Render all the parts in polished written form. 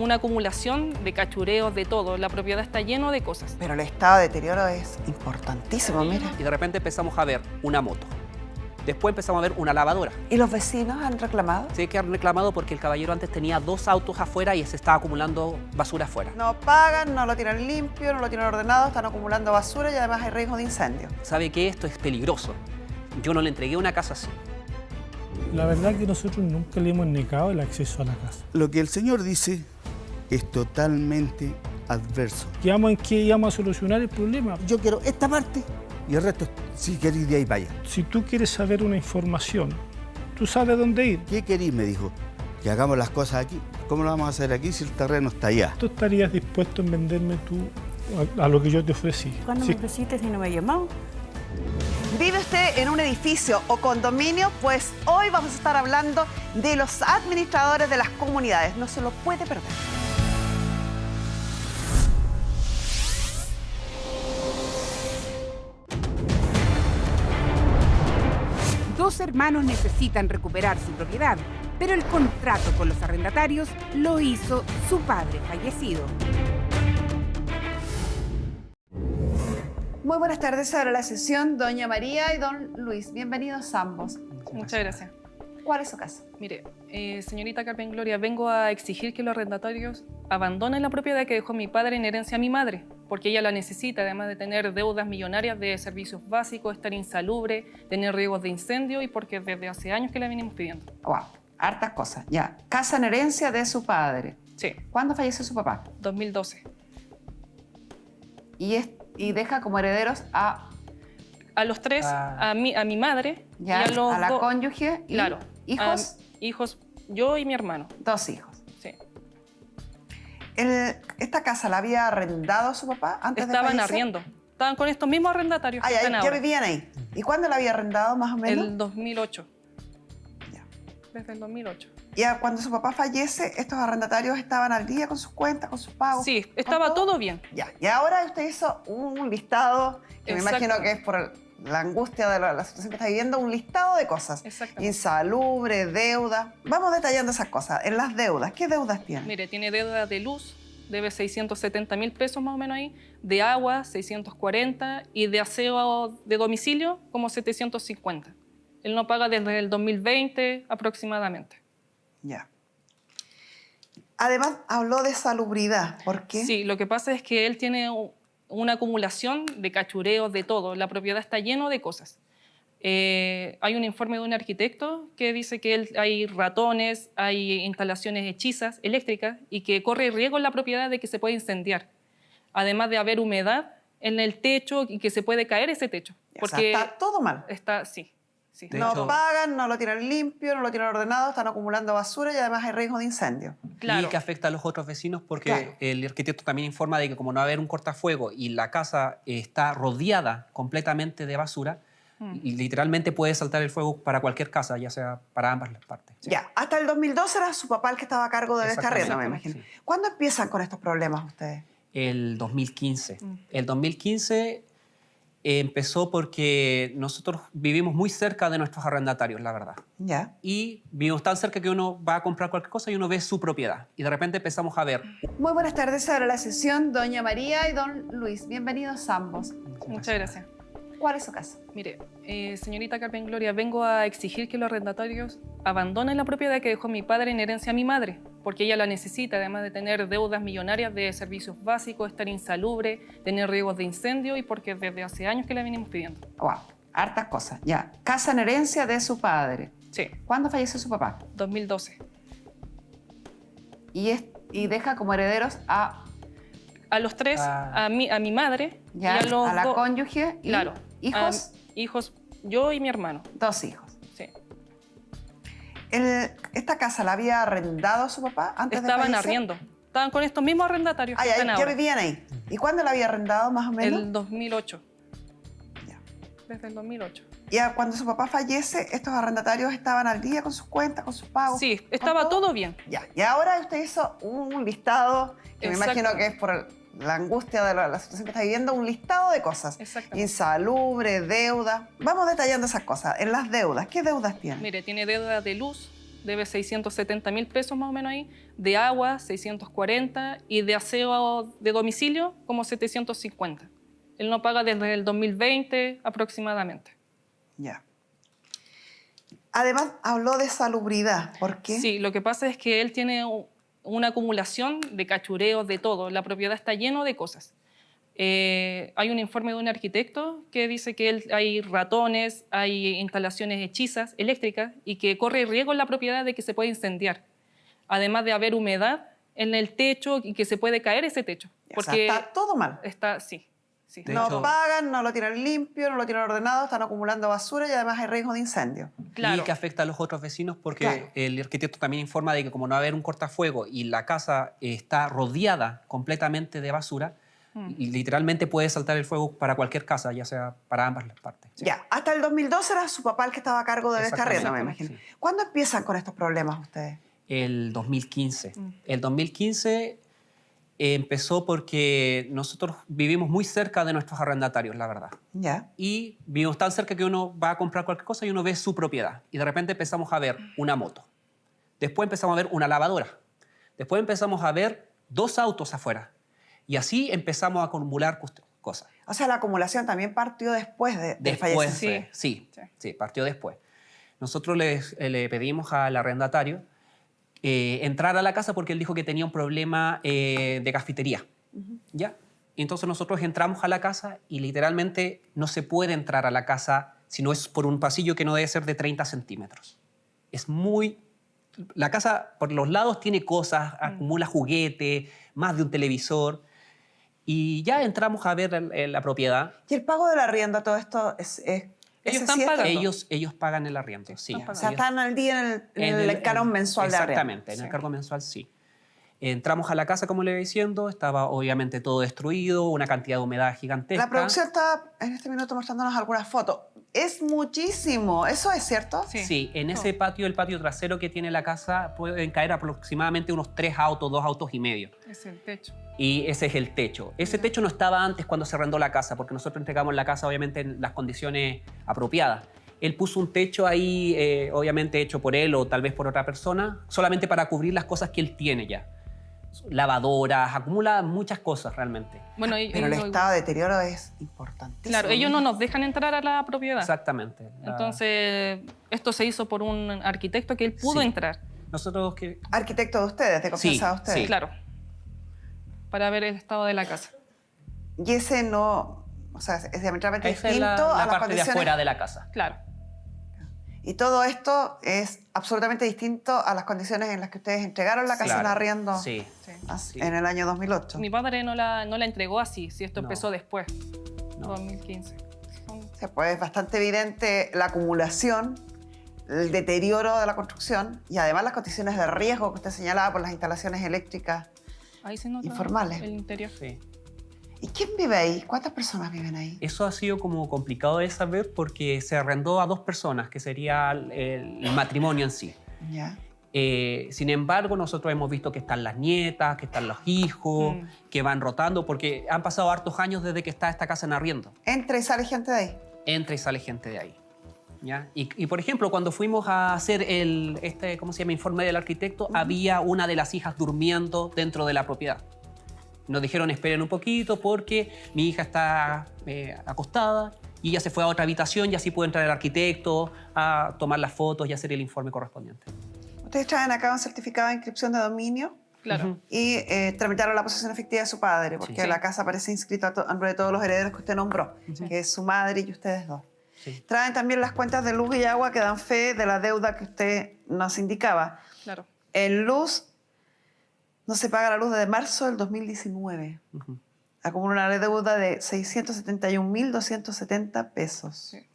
una acumulación de cachureos, de todo. La propiedad está lleno de cosas. Pero el estado de deterioro es importantísimo, mira. Y de repente empezamos a ver una moto. Después empezamos a ver una lavadora. ¿Y los vecinos han reclamado? Sí, que han reclamado porque el caballero antes tenía 2 autos afuera y se estaba acumulando basura afuera. No pagan, no lo tienen limpio, no lo tienen ordenado, están acumulando basura y además hay riesgo de incendio. ¿Sabe qué? Esto es peligroso. Yo no le entregué una casa así. La verdad que nosotros nunca le hemos negado el acceso a la casa. Lo que el señor dice es totalmente adverso. Quedamos en que íbamos a solucionar el problema. Yo quiero esta parte y el resto, si queréis de ahí vaya. Si tú quieres saber una información, tú sabes dónde ir. ¿Qué queréis? Me dijo. Que hagamos las cosas aquí. ¿Cómo lo vamos a hacer aquí si el terreno está allá? ¿Tú estarías dispuesto en venderme tú a lo que yo te ofrecí? ¿Cuándo Sí. me ofreciste si no me llamado? ¿Vive usted en un edificio o condominio? Pues hoy vamos a estar hablando de los administradores de las comunidades. No se lo puede perder. Dos hermanos necesitan recuperar su propiedad, pero el contrato con los arrendatarios lo hizo su padre fallecido. Muy buenas tardes, ahora la sesión doña María y don Luis. Bienvenidos ambos. Muchas gracias. ¿Cuál es su caso? Mire, señorita Carmen Gloria, vengo a exigir que los arrendatarios abandonen la propiedad que dejó mi padre en herencia a mi madre, porque ella la necesita, además de tener deudas millonarias de servicios básicos, estar insalubre, tener riesgos de incendio y porque desde hace años que la venimos pidiendo. Wow, hartas cosas. Ya, casa en herencia de su padre. Sí, ¿Cuándo falleció su papá? 2012. Y deja como herederos a los 3, a mi madre ya, y a los la dos. cónyuge y Claro. hijos. Hijos, yo y mi hermano. 2 hijos. Sí. ¿Esta casa la había arrendado su papá antes de Estaban fallecer? arriendo. Estaban con estos mismos arrendatarios que están ya ahora. vivían ahí. ¿Y cuándo la había arrendado más o menos? El 2008. Ya. Desde el 2008. Ya cuando su papá fallece, estos arrendatarios estaban al día con sus cuentas, con sus pagos. Sí, con estaba todo bien. Ya. Y ahora usted hizo un listado, que me Exacto. imagino que es por la angustia de la situación que está viviendo, un listado de cosas. Exactamente. Insalubre, deuda. Vamos detallando esas cosas. En las deudas, ¿qué deudas tiene? Mire, tiene deuda de luz, debe 670.000 pesos más o menos ahí, de agua 640 y de aseo de domicilio como 750. Él no paga desde el 2020 aproximadamente. Ya. Además, habló de salubridad. ¿Por qué? Sí, lo que pasa es que él tiene una acumulación de cachureos, de todo. La propiedad está lleno de cosas. Hay un informe de un arquitecto que dice que hay ratones, hay instalaciones hechizas eléctricas y que corre riesgo en la propiedad de que se puede incendiar. Además de haber humedad en el techo y que se puede caer ese techo. O sea, está todo mal. Sí. De No hecho, pagan, no lo tienen limpio, no lo tienen ordenado, están acumulando basura y además hay riesgo de incendio. Claro. Y que afecta a los otros vecinos porque Claro. el arquitecto también informa de que como no va a haber un cortafuego y la casa está rodeada completamente de basura, y literalmente puede saltar el fuego para cualquier casa, ya sea para ambas las partes. Ya, hasta el 2012 era su papá el que estaba a cargo de este arriendo, me Exactamente, imagino. sí. ¿Cuándo empiezan con estos problemas ustedes? El 2015. El 2015 empezó porque nosotros vivimos muy cerca de nuestros arrendatarios, la verdad. Ya. Y vivimos tan cerca que uno va a comprar cualquier cosa y uno ve su propiedad. Y de repente empezamos a ver. Muy buenas tardes, ahora la sesión doña María y don Luis. Bienvenidos ambos. Muchas gracias. ¿Cuál es su caso? Mire, señorita Carmen Gloria, vengo a exigir que los arrendatarios abandonen la propiedad que dejó mi padre en herencia a mi madre, porque ella la necesita, además de tener deudas millonarias de servicios básicos, estar insalubre, tener riesgos de incendio y porque desde hace años que la venimos pidiendo. Wow, hartas cosas. Ya, casa en herencia de su padre. Sí, ¿Cuándo falleció su papá? 2012. Y deja como herederos a Los 3, a mi madre ya, y a los la dos. cónyuge y Claro. hijos. Hijos, yo y mi hermano. 2 hijos. Sí. ¿Esta casa la había arrendado su papá antes de Estaban fallecer? arriendo. Estaban con estos mismos arrendatarios que están ya ahora. vivían ahí. ¿Y cuándo la había arrendado más o menos? El 2008. Ya. Desde el 2008. Ya cuando su papá fallece, estos arrendatarios estaban al día con sus cuentas, con sus pagos. Sí, con estaba todo bien. Ya. Y ahora usted hizo un listado, que me Exacto. imagino que es por la angustia de la situación que está viviendo, un listado de cosas. Exactamente. Insalubre, deuda. Vamos detallando esas cosas. En las deudas, ¿qué deudas tiene? Mire, tiene deuda de luz, debe 670.000 pesos más o menos ahí, de agua 640 y de aseo de domicilio como 750. Él no paga desde el 2020 aproximadamente. Ya. Además, habló de salubridad. ¿Por qué? Sí, lo que pasa es que él tiene una acumulación de cachureos, de todo. La propiedad está lleno de cosas. Hay un informe de un arquitecto que dice que hay ratones, hay instalaciones hechizas eléctricas y que corre riesgo en la propiedad de que se puede incendiar. Además de haber humedad en el techo y que se puede caer ese techo. O sea, está todo mal. Sí. De No hecho- pagan, no lo tienen limpio, no lo tienen ordenado, están acumulando basura y además hay riesgo de incendio. Claro. Y que afecta a los otros vecinos porque Claro. el arquitecto también informa de que como no va a haber un cortafuego y la casa está rodeada completamente de basura, y literalmente puede saltar el fuego para cualquier casa, ya sea para ambas las partes. Ya, hasta el 2002 era su papá el que estaba a cargo de esta arriendo, me Exactamente, imagino. sí. ¿Cuándo empiezan con estos problemas ustedes? El 2015. El 2015 empezó porque nosotros vivimos muy cerca de nuestros arrendatarios, la verdad. Ya. Y vivimos tan cerca que uno va a comprar cualquier cosa y uno ve su propiedad. Y de repente empezamos a ver una moto. Después empezamos a ver una lavadora. Después empezamos a ver 2 autos afuera. Y así empezamos a acumular cosas. O sea, la acumulación también partió después del Después, fallecimiento. sí, partió después. Nosotros le pedimos al arrendatario entrar a la casa porque él dijo que tenía un problema de cafetería. ¿Ya? Y entonces nosotros entramos a la casa y literalmente no se puede entrar a la casa si no es por un pasillo que no debe ser de 30 centímetros. Es muy... La casa por los lados tiene cosas, acumula juguete, más de un televisor. Y ya entramos a ver la propiedad. ¿Y el pago del arriendo, todo esto es Ellos ese están sí es- pagando. Ellos pagan el arriendo, sí. están O sea, Ellos- están al día en el carón mensual de arriendo. Exactamente, en el cargo mensual sí. Entramos a la casa, como le iba diciendo, estaba obviamente todo destruido, una cantidad de humedad gigantesca. La producción está en este minuto mostrándonos algunas fotos. Es muchísimo, ¿eso es cierto? Sí, en ese patio, el patio trasero que tiene la casa, pueden caer aproximadamente unos 3 autos, 2 autos y medio. Es el techo. Y ese es el techo. Ese techo no estaba antes cuando se arrendó la casa, porque nosotros entregamos la casa obviamente en las condiciones apropiadas. Él puso un techo ahí, obviamente hecho por él o tal vez por otra persona, solamente para cubrir las cosas que él tiene ya. Lavadoras, acumula muchas cosas realmente. Bueno, Pero el estado de deterioro es importantísimo. Claro, ellos no nos dejan entrar a la propiedad. Exactamente. Entonces, esto se hizo por un arquitecto que él pudo Sí. entrar. Nosotros que... Arquitecto de ustedes, de confianza de Sí, ustedes. sí. Claro. Para ver el estado de la casa. Y ese no, o sea, es diametralmente Esa es distinto la a las parte de condiciones. afuera de la casa. Claro. Y todo esto es absolutamente distinto a las condiciones en las que ustedes entregaron la casa en Claro. arriendo Sí. así, en el año 2008. Mi padre no la entregó así, si esto No. empezó después, No. 2015. O sea, pues es bastante evidente la acumulación, el deterioro de la construcción y además las condiciones de riesgo que usted señalaba por las instalaciones eléctricas. Ahí se nota Informales. el interior. Sí. ¿Y quién vive ahí? ¿Cuántas personas viven ahí? Eso ha sido como complicado de saber porque se arrendó a 2 personas, que sería el matrimonio en sí. Ya. Sin embargo, nosotros hemos visto que están las nietas, que están los hijos, que van rotando, porque han pasado hartos años desde que está esta casa en arriendo. ¿Entra y sale gente de ahí? Entra y sale gente de ahí. ¿Ya? Y, por ejemplo, cuando fuimos a hacer ¿cómo se llama? Informe del arquitecto, había una de las hijas durmiendo dentro de la propiedad. Nos dijeron, esperen un poquito porque mi hija está acostada y ella se fue a otra habitación y así puede entrar el arquitecto a tomar las fotos y hacer el informe correspondiente. Ustedes traen acá un certificado de inscripción de dominio Claro. y tramitaron la posesión efectiva de su padre, porque Sí. la casa aparece inscrita a nombre de todos los herederos que usted nombró, que es su madre y ustedes dos. Sí. Traen también las cuentas de luz y agua que dan fe de la deuda que usted nos indicaba. Claro. En luz, no se paga la luz desde marzo del 2019. Ujú. Acumula una deuda de 671.270 pesos. Sí.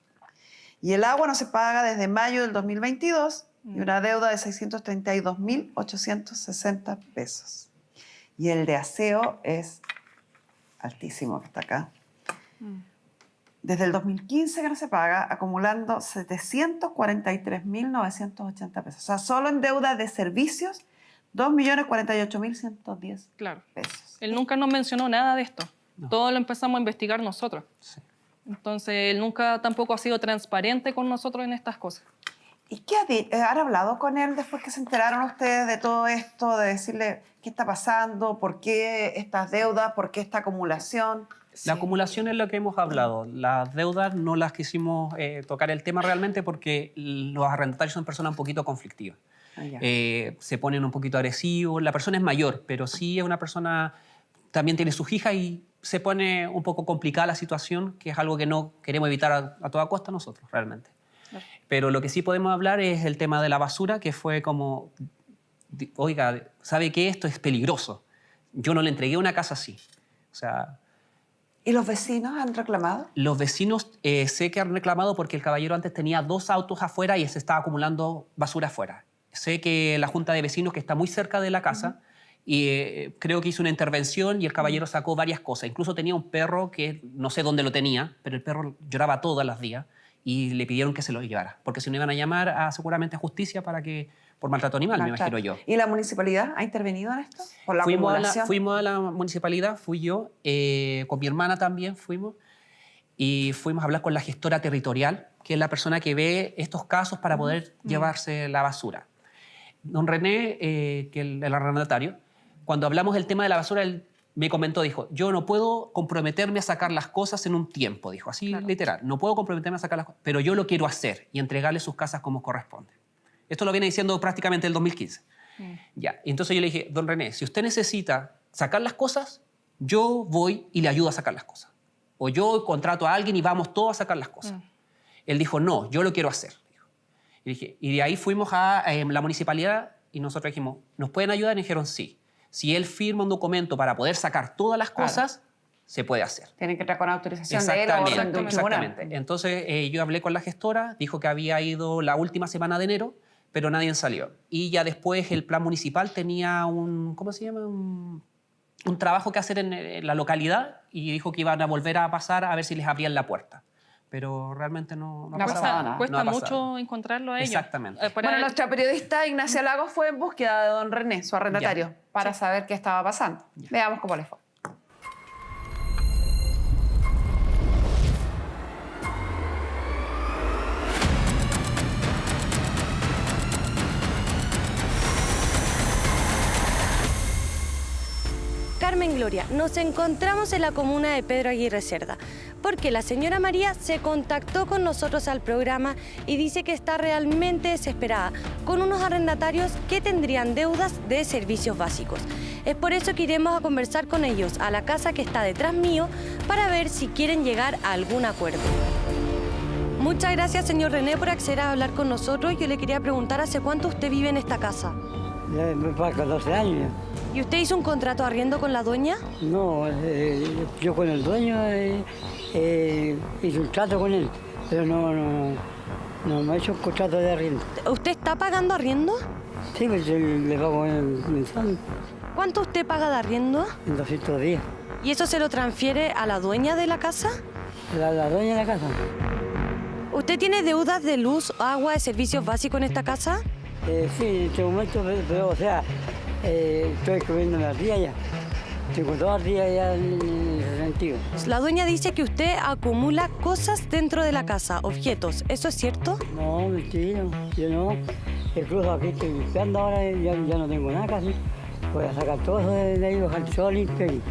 Y el agua no se paga desde mayo del 2022 y una deuda de 632.860 pesos. Y el de aseo es altísimo, que está acá. Desde el 2015 que no se paga, acumulando 743.980 pesos. O sea, solo en deuda de servicios, 2.048.110 Claro. pesos. Él nunca nos mencionó nada de esto. No. Todo lo empezamos a investigar nosotros. Sí. Entonces, él nunca tampoco ha sido transparente con nosotros en estas cosas. ¿Y qué han hablado con él después que se enteraron ustedes de todo esto? De decirle qué está pasando, por qué estas deudas, por qué esta acumulación. La acumulación es lo que hemos hablado. Las deudas no las quisimos tocar el tema realmente porque los arrendatarios son personas un poquito conflictivas. Se ponen un poquito agresivos. La persona es mayor, pero sí es una persona, también tiene sus hijas y se pone un poco complicada la situación, que es algo que no queremos evitar a toda costa nosotros, realmente. Pero lo que sí podemos hablar es el tema de la basura, que fue como, oiga, ¿sabe qué? Esto es peligroso. Yo no le entregué una casa así. O sea... ¿Y los vecinos han reclamado? Los vecinos sé que han reclamado porque el caballero antes tenía 2 autos afuera y se estaba acumulando basura afuera. Sé que la junta de vecinos, que está muy cerca de la casa, y creo que hizo una intervención y el caballero sacó varias cosas. Incluso tenía un perro que no sé dónde lo tenía, pero el perro lloraba todos los días y le pidieron que se lo llevara, porque si no iban a llamar seguramente a justicia por maltrato animal, me imagino yo. ¿Y la municipalidad ha intervenido en esto? ¿Por la Fuimos acumulación? a la municipalidad, fui yo, con mi hermana también fuimos, y fuimos a hablar con la gestora territorial, que es la persona que ve estos casos para poder llevarse la basura. Don René, que el arrendatario, cuando hablamos del tema de la basura, él me comentó, dijo, yo no puedo comprometerme a sacar las cosas en un tiempo, dijo, así literal, no puedo comprometerme a sacar las cosas, pero yo lo quiero hacer y entregarle sus casas como corresponde. Esto lo viene diciendo prácticamente el 2015. Ya, entonces yo le dije, don René, si usted necesita sacar las cosas, yo voy y le ayudo a sacar las cosas. O yo contrato a alguien y vamos todos a sacar las cosas. Él dijo, no, yo lo quiero hacer. Dijo. Y de ahí fuimos a la municipalidad y nosotros dijimos, ¿nos pueden ayudar? Y dijeron, sí. Si él firma un documento para poder sacar todas las cosas, se puede hacer. Tienen que entrar con autorización de él o orden de un tribunal. Exactamente. Entonces yo hablé con la gestora, dijo que había ido la última semana de enero, pero nadie salió. Y ya después el plan municipal tenía ¿cómo se llama? Un trabajo que hacer en la localidad y dijo que iban a volver a pasar a ver si les abrían la puerta. Pero realmente no ha pasado nada. Cuesta mucho encontrarlo a ellos. Exactamente. Bueno, nuestra periodista Ignacia Lagos fue en búsqueda de don René, su arrendatario, para saber qué estaba pasando. Veamos cómo le fue. Carmen Gloria, nos encontramos en la comuna de Pedro Aguirre Cerda, porque la señora María se contactó con nosotros al programa y dice que está realmente desesperada con unos arrendatarios que tendrían deudas de servicios básicos. Es por eso que iremos a conversar con ellos a la casa que está detrás mío para ver si quieren llegar a algún acuerdo. Muchas gracias, señor René, por acceder a hablar con nosotros. Yo le quería preguntar, ¿hace cuánto usted vive en esta casa? Me pasa 12 años. ¿Y usted hizo un contrato de arriendo con la dueña? No, yo con el dueño hice un trato con él, pero no me he hecho un contrato de arriendo. ¿Usted está pagando arriendo? Sí, pues le pago mensual ¿Cuánto usted paga de arriendo? en 200 días. ¿Y eso se lo transfiere a la dueña de la casa? La dueña de la casa. ¿Usted tiene deudas de luz, agua, de servicios básicos en esta casa? Sí, en este momento, pero o sea, estoy comiendo la tía ya. Tengo 2 días ya en ese sentido. La dueña dice que usted acumula cosas dentro de la casa, objetos. ¿Eso es cierto? No, mentira, yo no. Incluso aquí estoy limpiando ahora, ya no tengo nada casi. Voy a sacar todo eso de ahí, dejar todo limpio ahí.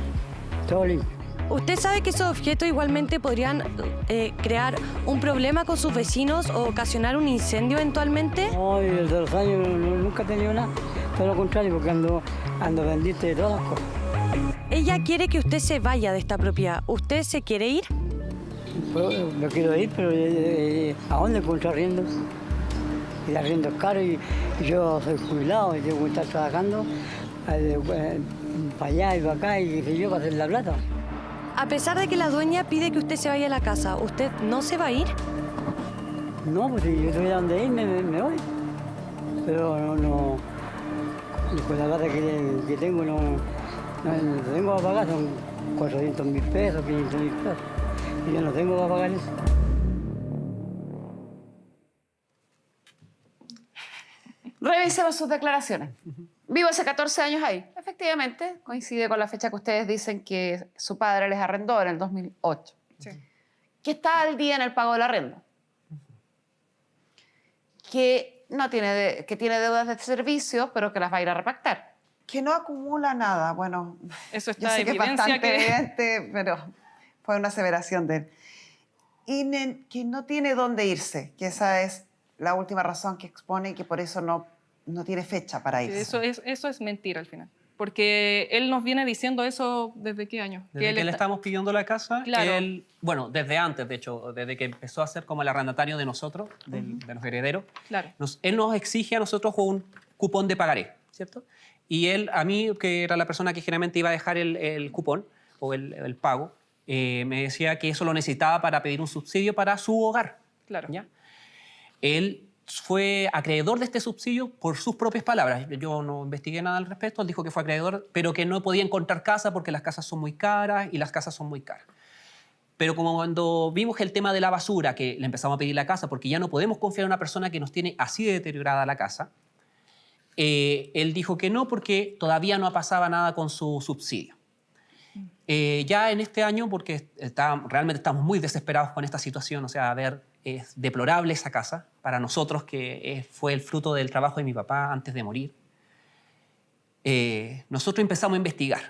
Todo limpio. ¿Usted sabe que esos objetos igualmente podrían crear un problema con sus vecinos o ocasionar un incendio eventualmente? No, y desde los años nunca he tenido nada. Todo lo contrario, porque ando pendiente de todas las cosas. Ella quiere que usted se vaya de esta propiedad. ¿Usted se quiere ir? Pues, me quiero ir, pero ¿a dónde encuentro arriendo? El arriendo es caro y yo soy jubilado y tengo que estar trabajando para allá y para acá y qué sé yo, para hacer la plata. A pesar de que la dueña pide que usted se vaya a la casa, ¿usted no se va a ir? No, pues si yo tuviera donde ir, me voy. Pero no con la plata que tengo, no tengo para pagar, son 400.000 pesos, 500.000 pesos. Y yo no tengo para pagar eso. Revisemos sus declaraciones. Vivo hace 14 años ahí. Efectivamente, coincide con la fecha que ustedes dicen que su padre les arrendó en el 2008. Sí. Que está al día en el pago del arrendo. que, que tiene deudas de servicios, pero que las va a ir a repactar. Que no acumula nada. Bueno, Eso yo está sé que es evidencia bastante que... evidente, pero fue una aseveración de él. Y que no tiene dónde irse, que esa es la última razón que expone y que por eso no tiene fecha para irse. Eso es mentira al final. Porque él nos viene diciendo eso ¿desde qué año? Desde que le estamos pidiendo la casa, Claro. él, bueno, desde antes, de hecho, desde que empezó a ser como el arrendatario de nosotros, de los herederos, Claro. él nos exige a nosotros un cupón de pagaré, ¿cierto? Y él, a mí, que era la persona que generalmente iba a dejar el cupón o el pago, me decía que eso lo necesitaba para pedir un subsidio para su hogar. Claro. ¿Ya? Él fue acreedor de este subsidio por sus propias palabras. Yo no investigué nada al respecto, él dijo que fue acreedor, pero que no podía encontrar casa porque las casas son muy caras y las casas son muy caras. Pero como cuando vimos el tema de la basura, que le empezamos a pedir la casa porque ya no podemos confiar en una persona que nos tiene así de deteriorada la casa, él dijo que no porque todavía no pasaba nada con su subsidio. Ya en este año, porque realmente estamos muy desesperados con esta situación, o sea, a ver, es deplorable esa casa para nosotros, que fue el fruto del trabajo de mi papá antes de morir. Nosotros empezamos a investigar.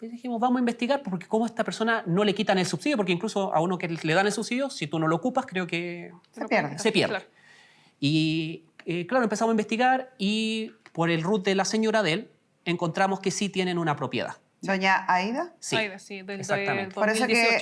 Y dijimos, vamos a investigar porque cómo a esta persona no le quitan el subsidio, porque incluso a uno que le dan el subsidio, si tú no lo ocupas, creo que Se pierde. se pierde. Claro. Y claro, empezamos a investigar y por el root de la señora de él encontramos que sí tienen una propiedad. Doña Aida. Sí, Aida, sí, del exactamente. Por eso que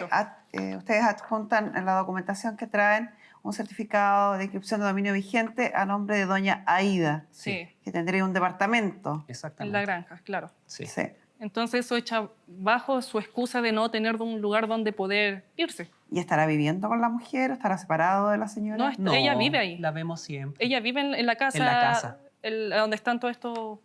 2018. ustedes adjuntan en la documentación que traen un certificado de inscripción de dominio vigente a nombre de doña Aida, Sí, que tendría un departamento. en Exactamente. la granja, claro. Sí. Sí. Entonces eso echa bajo su excusa de no tener un lugar donde poder irse. ¿Y estará viviendo con la mujer? ¿Estará separado de la señora? No, No, ella vive ahí. La vemos siempre. Ella vive en la casa, En la casa. donde están todos estos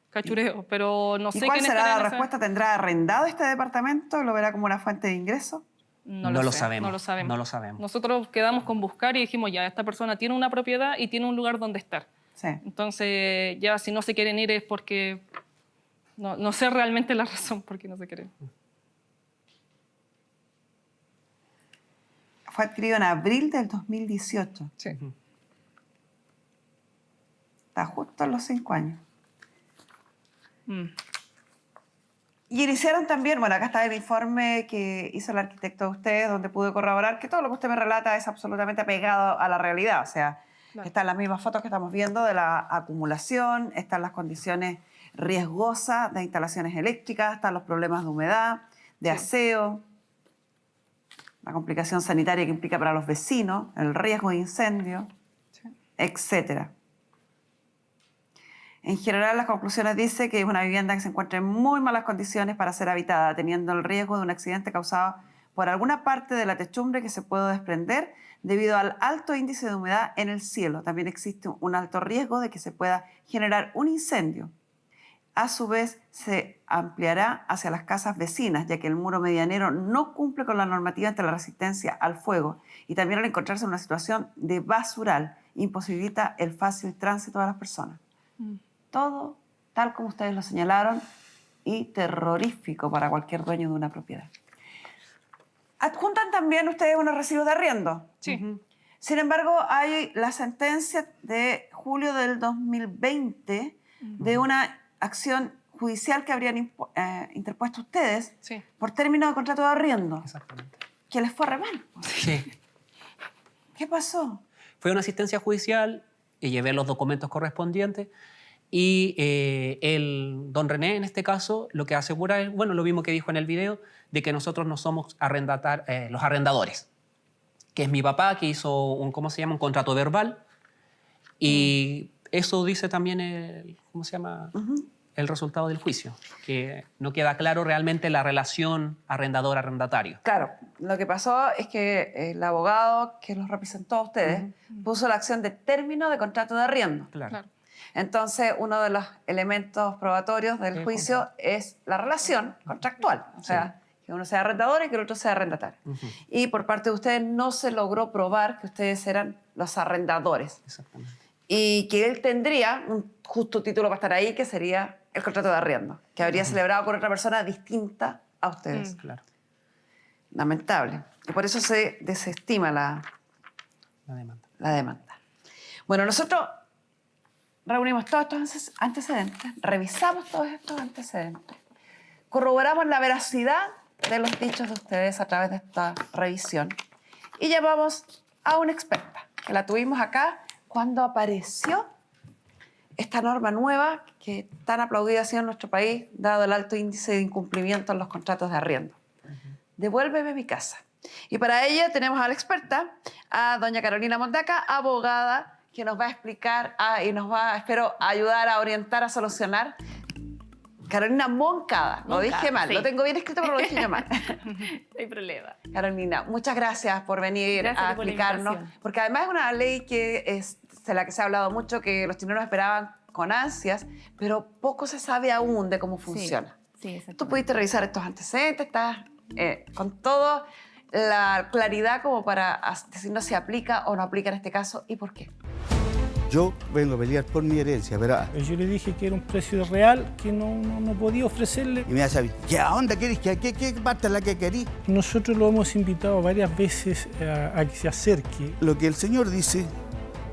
cachureos, pero no sé ¿Y cuál quién será estará la en esa- respuesta? ¿Tendrá arrendado este departamento? ¿Lo verá como una fuente de ingreso? No, No lo sé, sabemos, No lo sabemos. no lo sabemos. Nosotros quedamos con buscar y dijimos, ya, esta persona tiene una propiedad y tiene un lugar donde estar. Sí. Entonces, ya si no se quieren ir es porque... No sé realmente la razón por qué no se quieren. Fue adquirido en abril del 2018. Sí. Está justo en los 5 años. Mm. Y iniciaron también, bueno, acá está el informe que hizo el arquitecto de ustedes, donde pude corroborar que todo lo que usted me relata es absolutamente apegado a la realidad. O sea, Claro. están las mismas fotos que estamos viendo de la acumulación, están las condiciones riesgosas de instalaciones eléctricas, están los problemas de humedad, de aseo, la complicación sanitaria que implica para los vecinos, el riesgo de incendio, etcétera. En general, las conclusiones dicen que es una vivienda que se encuentra en muy malas condiciones para ser habitada, teniendo el riesgo de un accidente causado por alguna parte de la techumbre que se puede desprender debido al alto índice de humedad en el cielo. También existe un alto riesgo de que se pueda generar un incendio. A su vez, se ampliará hacia las casas vecinas, ya que el muro medianero no cumple con la normativa ante la resistencia al fuego y también al encontrarse en una situación de basural imposibilita el fácil tránsito de las personas. Todo tal como ustedes lo señalaron y terrorífico para cualquier dueño de una propiedad. Adjuntan también ustedes unos recibos de arriendo. Sí. Sin embargo, hay la sentencia de julio del 2020 de una acción judicial que habrían interpuesto ustedes Sí. por término de contrato de arriendo, Exactamente. que les fue re mal. Sí. ¿Qué pasó? Fue una asistencia judicial y llevé los documentos correspondientes y el don René, en este caso, lo que asegura es, bueno, lo mismo que dijo en el video, de que nosotros no somos los arrendadores, que es mi papá que hizo un contrato verbal y eso dice también el resultado del juicio, que no queda claro realmente la relación arrendador-arrendatario. Claro, lo que pasó es que el abogado que los representó a ustedes puso la acción de término de contrato de arriendo. Claro. Claro. Entonces, uno de los elementos probatorios del juicio es la relación contractual. O sea, que uno sea arrendador y que el otro sea arrendatario. Y por parte de ustedes no se logró probar que ustedes eran los arrendadores. Exactamente. Y que él tendría un justo título para estar ahí, que sería el contrato de arriendo, que habría celebrado con otra persona distinta a ustedes. Claro. Lamentable. Y por eso se desestima La demanda. la demanda. Bueno, nosotros reunimos todos estos antecedentes, revisamos todos estos antecedentes, corroboramos la veracidad de los dichos de ustedes a través de esta revisión y llamamos a una experta, que la tuvimos acá cuando apareció esta norma nueva que tan aplaudida ha sido en nuestro país, dado el alto índice de incumplimiento en los contratos de arriendo. Devuélveme mi casa. Y para ello tenemos a la experta, a doña Carolina Mondaca, abogada, que nos va a explicar y nos va, espero, ayudar a orientar, a solucionar. Carolina Moncada, lo dije mal, sí. Lo tengo bien escrito, pero lo dije yo mal. No hay problema. Carolina, muchas gracias por venir Gracias a por la explicarnos, invitación. porque además es una ley que es de la que se ha hablado mucho, que los chilenos esperaban con ansias, pero poco se sabe aún de cómo funciona. Sí, exacto. Tú pudiste revisar estos antecedentes, estás con toda la claridad como para decirnos si aplica o no aplica en este caso y por qué. Yo vengo a pelear por mi herencia, ¿verdad? Yo le dije que era un precio real que no podía ofrecerle. Y me hace a mí, ¿qué onda querés? ¿Qué parte es la que querís? Nosotros lo hemos invitado varias veces a que se acerque, Lo que el señor dice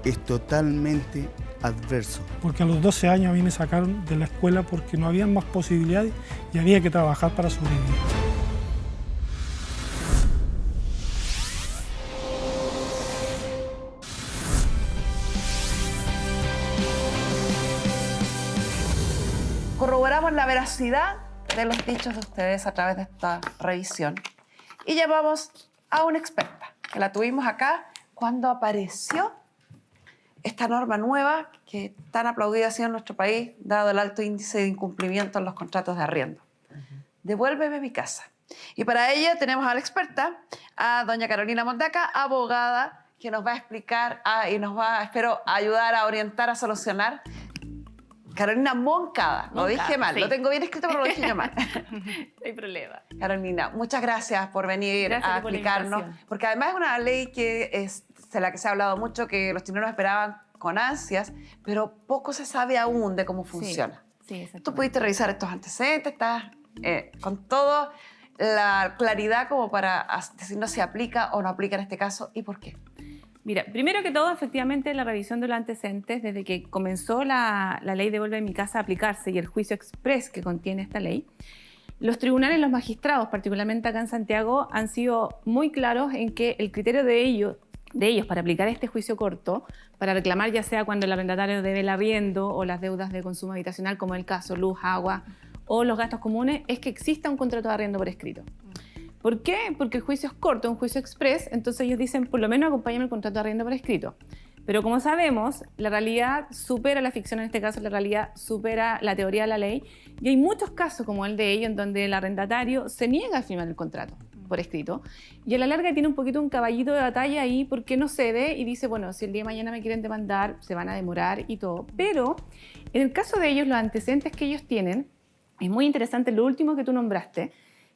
es totalmente adverso. porque a los 12 años a mí me sacaron de la escuela porque no había más posibilidades y había que trabajar para sobrevivir. Corroboramos la veracidad de los dichos de ustedes a través de esta revisión y llamamos a una experta, que la tuvimos acá cuando apareció esta norma nueva que tan aplaudida ha sido en nuestro país, dado el alto índice de incumplimiento en los contratos de arriendo. Devuélveme mi casa. Y para ello tenemos a la experta, a doña Carolina Mondaca, abogada, que nos va a explicar y nos va, espero, ayudar a orientar, a solucionar. Carolina Moncada, lo dije mal, sí. Lo tengo bien escrito, pero lo dije yo mal. No hay problema. Carolina, muchas gracias por venir Gracias a por la explicarnos, invitación. porque además es una ley que es de la que se ha hablado mucho, que los chilenos esperaban con ansias, pero poco se sabe aún de cómo funciona. Sí, exacto. Tú pudiste revisar estos antecedentes, estás con toda la claridad como para decirnos si aplica o no aplica en este caso y por qué. Mira, primero que todo, efectivamente, la revisión de los antecedentes, desde que comenzó la ley Devuelve mi casa a aplicarse y el juicio express que contiene esta ley, los tribunales, los magistrados, particularmente acá en Santiago, han sido muy claros en que el criterio de ellos para aplicar este juicio corto, para reclamar ya sea cuando el arrendatario debe el arriendo o las deudas de consumo habitacional, como el caso luz, agua o los gastos comunes, es que exista un contrato de arriendo por escrito. ¿Por qué? Porque el juicio es corto, un juicio express, entonces ellos dicen, por lo menos acompáñame el contrato de arriendo por escrito. Pero como sabemos, la realidad supera la ficción, en este caso la realidad supera la teoría de la ley, y hay muchos casos como el de ellos en donde el arrendatario se niega a firmar el contrato por escrito, y a la larga tiene un poquito un caballito de batalla ahí porque no cede y dice, bueno, si el día de mañana me quieren demandar, se van a demorar y todo. Pero en el caso de ellos, los antecedentes que ellos tienen, es muy interesante lo último que tú nombraste,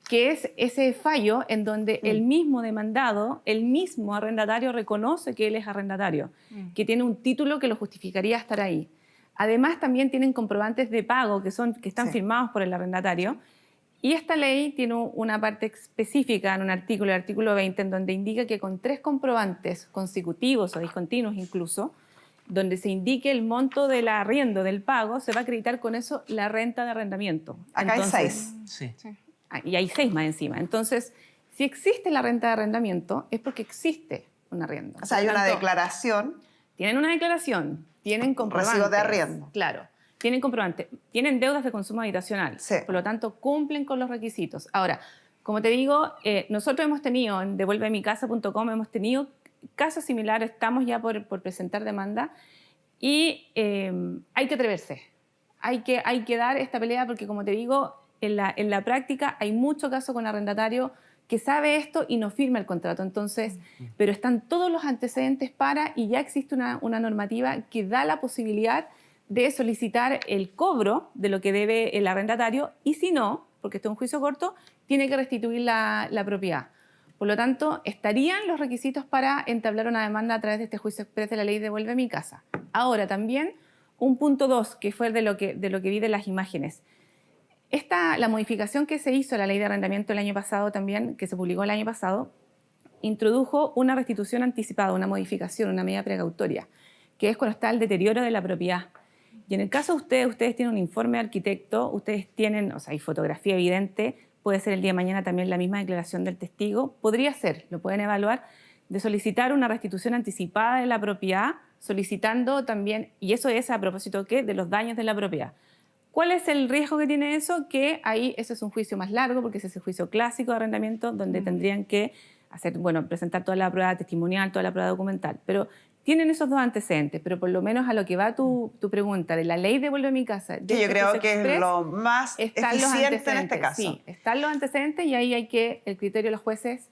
que es ese fallo en donde el mismo demandado, el mismo arrendatario reconoce que él es arrendatario, que tiene un título que lo justificaría estar ahí. Además, también tienen comprobantes de pago que están firmados por el arrendatario. Y esta ley tiene una parte específica en un artículo, el artículo 20, en donde indica que con 3 comprobantes consecutivos o discontinuos incluso, donde se indique el monto del arriendo, del pago, se va a acreditar con eso la renta de arrendamiento. Acá Entonces, hay 6. Sí. Y hay 6 más encima. Entonces, si existe la renta de arrendamiento, es porque existe un arriendo. O sea, hay Por una tanto, declaración. Tienen una declaración, tienen comprobantes. Recibo de arriendo. Claro. Tienen comprobante, tienen deudas de consumo habitacional, Sí. por lo tanto cumplen con los requisitos. Ahora, como te digo, nosotros hemos tenido, en devuelvemicasa.com hemos tenido casos similares, estamos ya por presentar demanda y hay que atreverse, hay que dar esta pelea porque como te digo, en la práctica hay mucho caso con arrendatario que sabe esto y no firma el contrato. Entonces, pero están todos los antecedentes y ya existe una normativa que da la posibilidad de solicitar el cobro de lo que debe el arrendatario y si no, porque esto es un juicio corto, tiene que restituir la propiedad. Por lo tanto, estarían los requisitos para entablar una demanda a través de este juicio express de la ley Devuelve mi casa. Ahora, también un punto 2, que fue de lo que vi de las imágenes. La modificación que se hizo a la ley de arrendamiento el año pasado también, que se publicó el año pasado, introdujo una restitución anticipada, una modificación, una medida precautoria, que es cuando está el deterioro de la propiedad. Y en el caso de ustedes tienen un informe de arquitecto, ustedes tienen, o sea, hay fotografía evidente, puede ser el día de mañana también la misma declaración del testigo, podría ser, lo pueden evaluar, de solicitar una restitución anticipada de la propiedad, solicitando también, y eso es a propósito ¿qué? De los daños de la propiedad. ¿Cuál es el riesgo que tiene eso? Que ahí ese es un juicio más largo, porque ese es el juicio clásico de arrendamiento, donde tendrían que hacer, bueno, presentar toda la prueba testimonial, toda la prueba documental. Pero tienen esos dos antecedentes, pero por lo menos a lo que va tu pregunta de la ley Devuelve mi casa. Que yo creo que es lo más eficiente en este caso. Sí, están los antecedentes y ahí hay que, el criterio de los jueces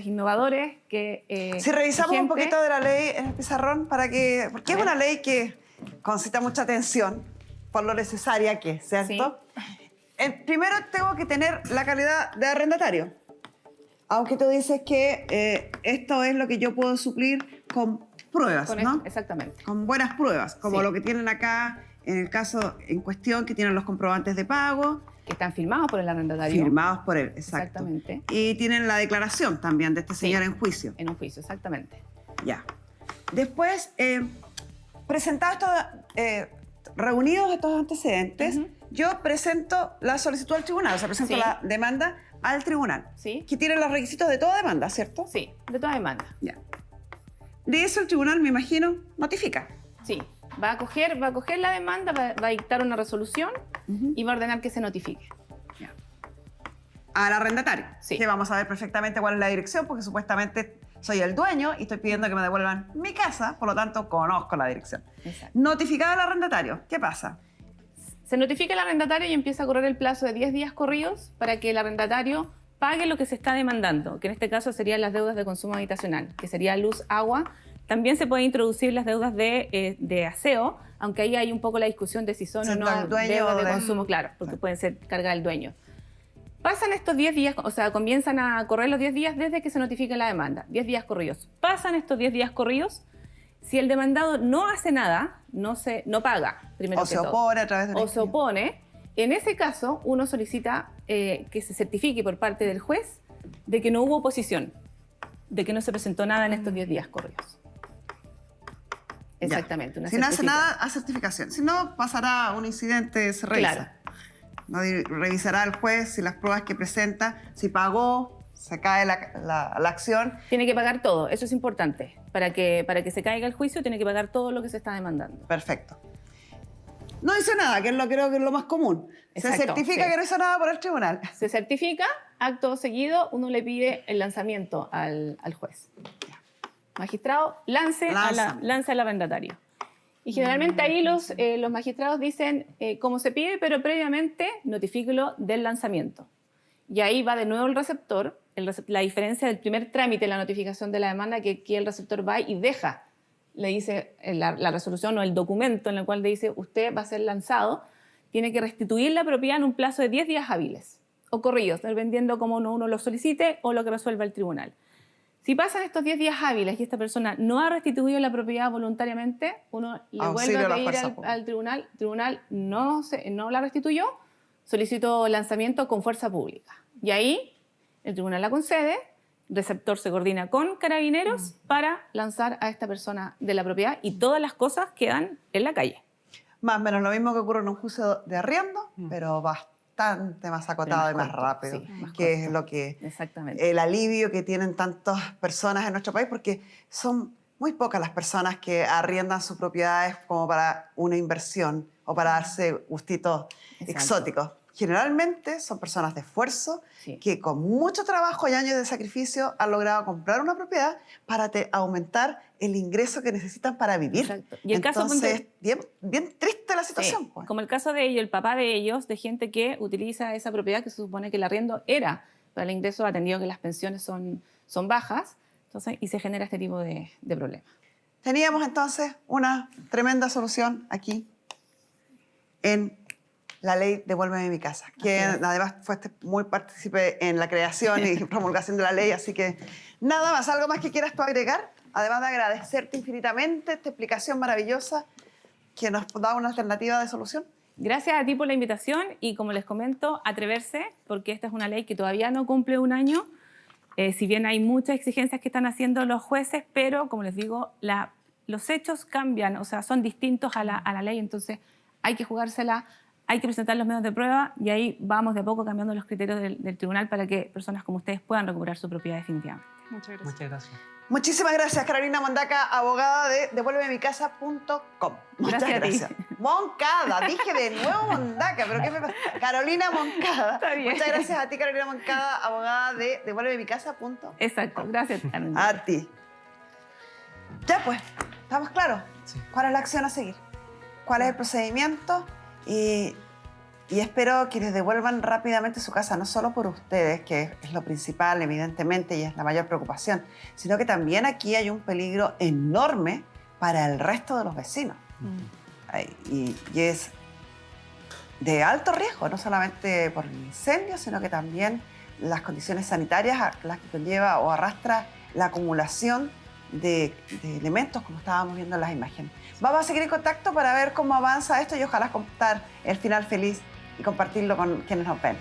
innovadores que... si revisamos un poquito de la ley en el pizarrón, porque es una ley que concita mucha atención por lo necesaria que es, ¿cierto? Sí. Primero tengo que tener la calidad de arrendatario. Aunque tú dices que esto es lo que yo puedo suplir con pruebas, ¿no? Exactamente. Con buenas pruebas, como lo que tienen acá en el caso en cuestión, que tienen los comprobantes de pago. Que están firmados por el arrendatario. Firmados por él, exacto. Exactamente. Y tienen la declaración también de este señor en juicio. En un juicio, exactamente. Ya. Después, presentados reunidos estos antecedentes, yo presento la solicitud al tribunal, o sea, presento la demanda al tribunal. Sí. Que tiene los requisitos de toda demanda, ¿cierto? Sí, de toda demanda. Ya. De eso el tribunal, me imagino, notifica. Sí. Va a coger la demanda, va a dictar una resolución y va a ordenar que se notifique. Ya. Al arrendatario. Sí. Que vamos a ver perfectamente cuál es la dirección, porque supuestamente soy el dueño y estoy pidiendo que me devuelvan mi casa, por lo tanto conozco la dirección. Exacto. Notificado al arrendatario, ¿qué pasa? Se notifica al arrendatario y empieza a correr el plazo de 10 días corridos para que el arrendatario pague lo que se está demandando, que en este caso serían las deudas de consumo habitacional, que sería luz, agua. También se pueden introducir las deudas de aseo, aunque ahí hay un poco la discusión de si son o no deudas de consumo, claro, porque pueden ser carga del dueño. Pasan estos 10 días, o sea, comienzan a correr los 10 días desde que se notifica la demanda, 10 días corridos. Pasan estos 10 días corridos, si el demandado no hace nada, no paga, primero o se opone a través de o se opone, en ese caso uno solicita que se certifique por parte del juez de que no hubo oposición, de que no se presentó nada en estos 10 días corridos. Exactamente. Si no hace nada, a certificación. Si no, pasará un incidente, se revisa. Claro. ¿No? Revisará el juez si las pruebas que presenta, si pagó, se cae la acción. Tiene que pagar todo, eso es importante. Para que se caiga el juicio, tiene que pagar todo lo que se está demandando. Perfecto. No hizo nada, que creo que es lo más común. Exacto, se certifica que no hizo nada por el tribunal. Se certifica, acto seguido, uno le pide el lanzamiento al juez. Magistrado, lance al arrendatario. Y generalmente ahí los magistrados dicen cómo se pide, pero previamente notifíquelo del lanzamiento. Y ahí va de nuevo el receptor. La diferencia del primer trámite, la notificación de la demanda, que aquí el receptor va y deja, le dice la resolución o el documento en el cual le dice usted va a ser lanzado, tiene que restituir la propiedad en un plazo de 10 días hábiles o corridos, dependiendo cómo uno lo solicite o lo que resuelva el tribunal. Si pasan estos 10 días hábiles y esta persona no ha restituido la propiedad voluntariamente, uno le vuelve a pedir al tribunal, el tribunal no la restituyó, solicitó lanzamiento con fuerza pública. Y ahí el tribunal la concede, el receptor se coordina con carabineros para lanzar a esta persona de la propiedad y todas las cosas quedan en la calle. Más o menos lo mismo que ocurre en un juicio de arriendo, pero bastante más acotado y más rápido, sí, más que corto. es lo que Exactamente. el alivio que tienen tantas personas en nuestro país, porque son muy pocas las personas que arriendan sus propiedades como para una inversión o para darse gustitos exóticos. Generalmente son personas de esfuerzo que con mucho trabajo y años de sacrificio han logrado comprar una propiedad para aumentar el ingreso que necesitan para vivir. Exacto. Y el caso, entonces, bien triste la situación. Sí, pues. como el caso de ellos, el papá de ellos, de gente que utiliza esa propiedad que se supone que el arriendo era para el ingreso, atendido que las pensiones son bajas, entonces, y se genera este tipo de problema. Teníamos entonces una tremenda solución aquí en la ley Devuélveme mi casa, que además fuiste muy partícipe en la creación y promulgación de la ley, así que nada más. ¿Algo más que quieras tú agregar? Además de agradecerte infinitamente esta explicación maravillosa que nos da una alternativa de solución. Gracias a ti por la invitación y, como les comento, atreverse, porque esta es una ley que todavía no cumple un año, si bien hay muchas exigencias que están haciendo los jueces, pero, como les digo, los hechos cambian, o sea, son distintos a la ley, entonces hay que jugársela, hay que presentar los medios de prueba y ahí vamos de a poco cambiando los criterios del tribunal para que personas como ustedes puedan recuperar su propiedad definitivamente. Muchas gracias. Muchas gracias. Muchísimas gracias, Carolina Mondaca, abogada de devuélvemicasa.com. Muchas Gracias a ti. gracias. Moncada, dije de nuevo Mondaca, pero ¿qué me pasa? Carolina Moncada. Está bien. Muchas gracias a ti, Carolina Moncada, abogada de devuélvemicasa.com. Exacto, gracias, Carmen. A ti. Ya pues, ¿estamos claros? Sí. ¿Cuál es la acción a seguir? ¿Cuál es el procedimiento? Y espero que les devuelvan rápidamente su casa, no solo por ustedes, que es lo principal, evidentemente, y es la mayor preocupación, sino que también aquí hay un peligro enorme para el resto de los vecinos. Y es de alto riesgo, no solamente por el incendio, sino que también las condiciones sanitarias a las que conlleva o arrastra la acumulación de elementos, como estábamos viendo en las imágenes. Vamos a seguir en contacto para ver cómo avanza esto y ojalá contar el final feliz y compartirlo con quienes nos ven.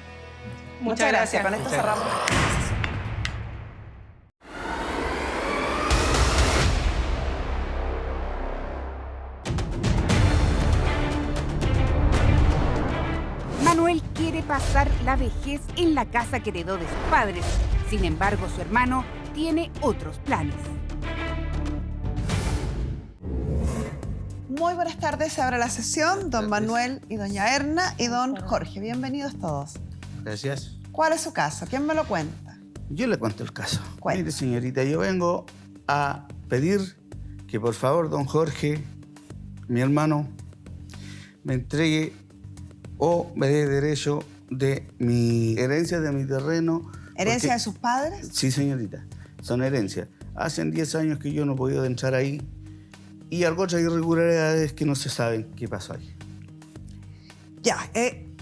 Muchas gracias. Con esto cerramos. Manuel quiere pasar la vejez en la casa que heredó de sus padres. Sin embargo, su hermano tiene otros planes. Muy buenas tardes, se abre la sesión. Don Manuel y doña Erna y don Jorge. Bienvenidos todos. Gracias. ¿Cuál es su caso? ¿Quién me lo cuenta? Yo le cuento el caso. Cuente. Mire, señorita, yo vengo a pedir que por favor don Jorge, mi hermano, me entregue o me dé derecho de mi herencia, de mi terreno. ¿Herencia porque- de sus padres? Sí, señorita, son herencias. Hace 10 años que yo no he podido entrar ahí y algo otras irregularidades que no se saben qué pasó ahí. Ya,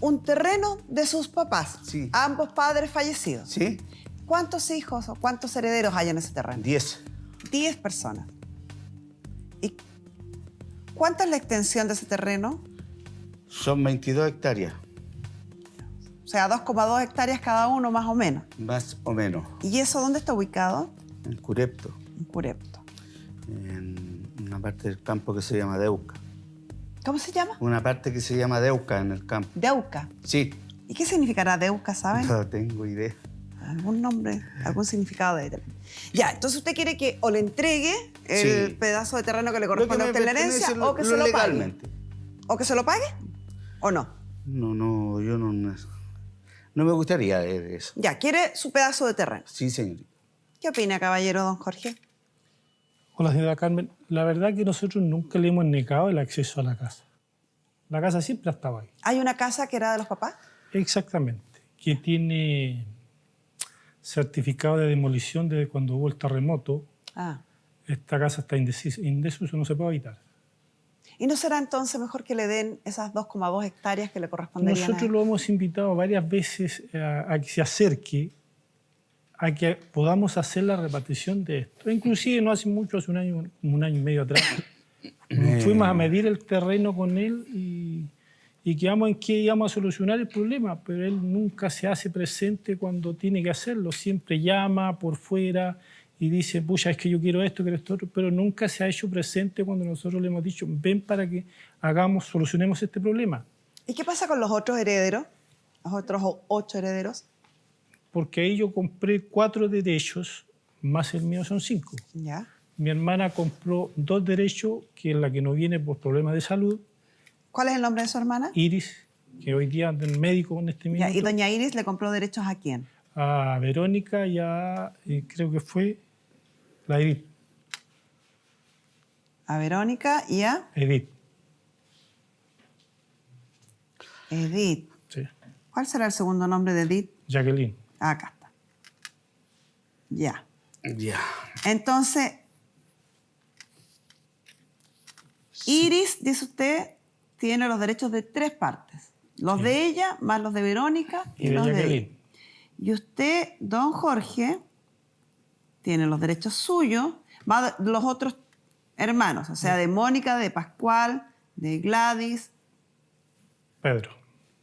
un terreno de sus papás. Sí. Ambos padres fallecidos. ¿Sí? ¿Cuántos hijos o cuántos herederos hay en ese terreno? 10. 10 personas. ¿Y cuánta es la extensión de ese terreno? Son 22 hectáreas, O sea, 2,2 hectáreas cada uno, más o menos. más o menos, ¿Y eso dónde está ubicado? en Curepto, En Curepto. en una parte del campo que se llama Deuca. ¿Cómo se llama? Una parte que se llama Deuca en el campo. Deuca. Sí. ¿Y qué significará Deuca, saben? No tengo idea. Algún nombre, algún significado de tener. Ya, entonces usted quiere que o le entregue el Sí. pedazo de terreno que le Lo corresponde a me usted en la herencia pertenece o que se lo pague. legalmente. ¿O que se lo pague? ¿O no? No, yo no me gustaría eso. Ya, quiere su pedazo de terreno. Sí, señorita. ¿Qué opina, caballero don Jorge? Hola, señora Carmen. La verdad que nosotros nunca le hemos negado el acceso a la casa. La casa siempre ha estado ahí. ¿Hay una casa que era de los papás? Exactamente. Que tiene certificado de demolición desde cuando hubo el terremoto. Ah. Esta casa está indesuso, no se puede habitar. ¿Y no será entonces mejor que le den esas 2,2 hectáreas que le corresponderían a Nosotros él? lo hemos invitado varias veces a que se acerque, a que podamos hacer la repartición de esto. Inclusive no hace mucho, hace un año y medio atrás, fuimos a medir el terreno con él y quedamos en que íbamos a solucionar el problema, pero él nunca se hace presente cuando tiene que hacerlo. Siempre llama por fuera y dice, pucha, es que yo quiero esto, quiero esto otro, pero nunca se ha hecho presente cuando nosotros le hemos dicho, ven para que solucionemos este problema. ¿Y qué pasa con los otros herederos? Los otros 8 herederos. Porque ahí yo compré 4 derechos, más el mío son 5. ¿Ya? Mi hermana compró 2 derechos, que es la que no viene por problemas de salud, ¿Cuál es el nombre de su hermana? Iris, que hoy día anda en médico en este Ya, minuto, ¿y doña Iris le compró derechos a quién? a Verónica y a, creo que fue la Edith. A Verónica y a Edith, Edith. sí. ¿Cuál será el segundo nombre de Edith? Jacqueline. Ah, acá está. Ya. Ya. Entonces, Iris, dice usted, tiene los derechos de 3 partes. Los Sí. de ella, más los de Verónica y Y de los de él. Jacqueline. Y usted, don Jorge, tiene los derechos suyos, más los otros hermanos, o sea, de Mónica, de Pascual, de Gladys, Pedro.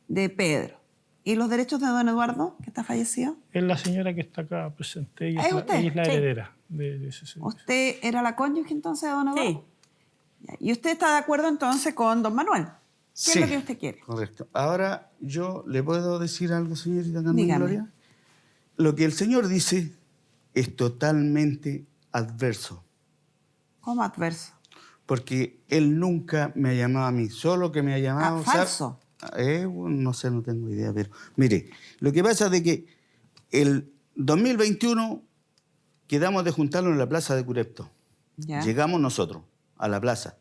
de Pedro. ¿Y los derechos de don Eduardo, que está fallecido? Es la señora que está acá presente. Ella ¿Es es usted? ella es la Sí. heredera de ese servicio. ¿Usted era la cónyuge entonces de don Eduardo? Sí. Ya. ¿Y usted está de acuerdo entonces con don Manuel? ¿Qué es lo que usted quiere? Correcto. Ahora, ¿yo le puedo decir algo, señorita Carmen Dígame. Gloria? Lo que el señor dice es totalmente adverso, ¿Cómo adverso? porque él nunca me ha llamado a mí, solo que me ha llamado... Falso. No sé, no tengo idea, pero mire, lo que pasa es de que el 2021 quedamos de juntarnos en la plaza de Curepto. Ya. Llegamos nosotros a la plaza,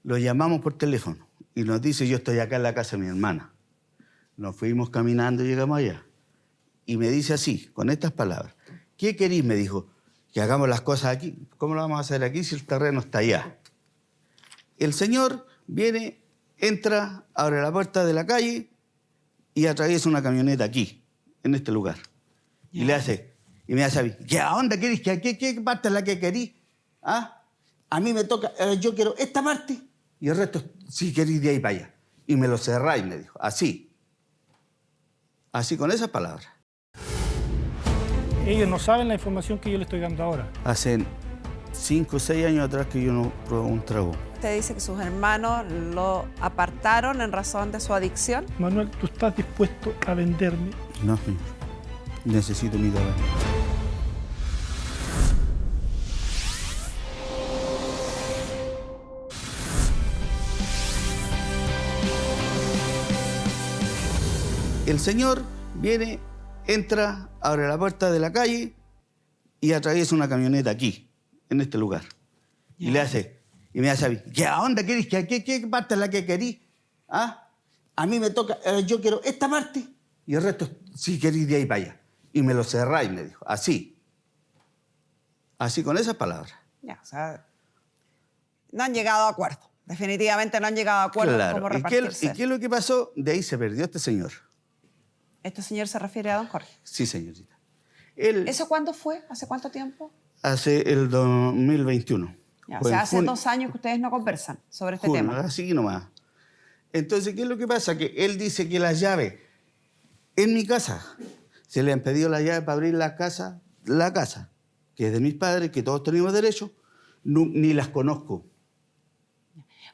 lo llamamos por teléfono y nos dice, yo estoy acá en la casa de mi hermana. Nos fuimos caminando y llegamos allá. Y me dice así, con estas palabras, ¿qué querís? Me dijo, que hagamos las cosas aquí. ¿Cómo lo vamos a hacer aquí si el terreno está allá? El señor viene, entra, abre la puerta de la calle y atraviesa una camioneta aquí, en este lugar. Y le hace, y me hace a mí, ¿a dónde querís? ¿Qué parte es la que querís? ¿Ah? A mí me toca, yo quiero esta parte y el resto, si querís de ahí para allá. Y me lo cerráis, me dijo, así. Así, con esas palabras. Ellos no saben la información que yo le estoy dando ahora. Hace 5 o 6 años atrás que yo no pruebo un trago. Usted dice que sus hermanos lo apartaron en razón de su adicción. Manuel, ¿tú estás dispuesto a venderme? No, señor. Necesito mi trabajo. El señor viene, entra, abre la puerta de la calle y atraviesa una camioneta aquí, en este lugar. Y le hace, y me hace a mí, ¿a dónde querís? ¿Qué parte es la que querís? ¿Ah? A mí me toca, yo quiero esta parte y el resto, si querís de ahí para allá. Y me lo cerráis, me dijo, así. Así, con esas palabras. Ya, o sea, no han llegado a acuerdo. Definitivamente no han llegado a acuerdo Claro. cómo ¿Y qué repartirse. es lo que pasó? De ahí se perdió este señor. ¿Este señor se refiere a don Jorge? Sí, señorita. Él ¿Eso cuándo fue? ¿Hace cuánto tiempo? hace el 2021. Ya, o Fue sea, en hace junio. 2 años que ustedes no conversan sobre este Junio, tema. así nomás. Entonces, ¿qué es lo que pasa? Que él dice que las llaves en mi casa, se le han pedido las llaves para abrir la casa, que es de mis padres, que todos tenemos derecho, ni las conozco.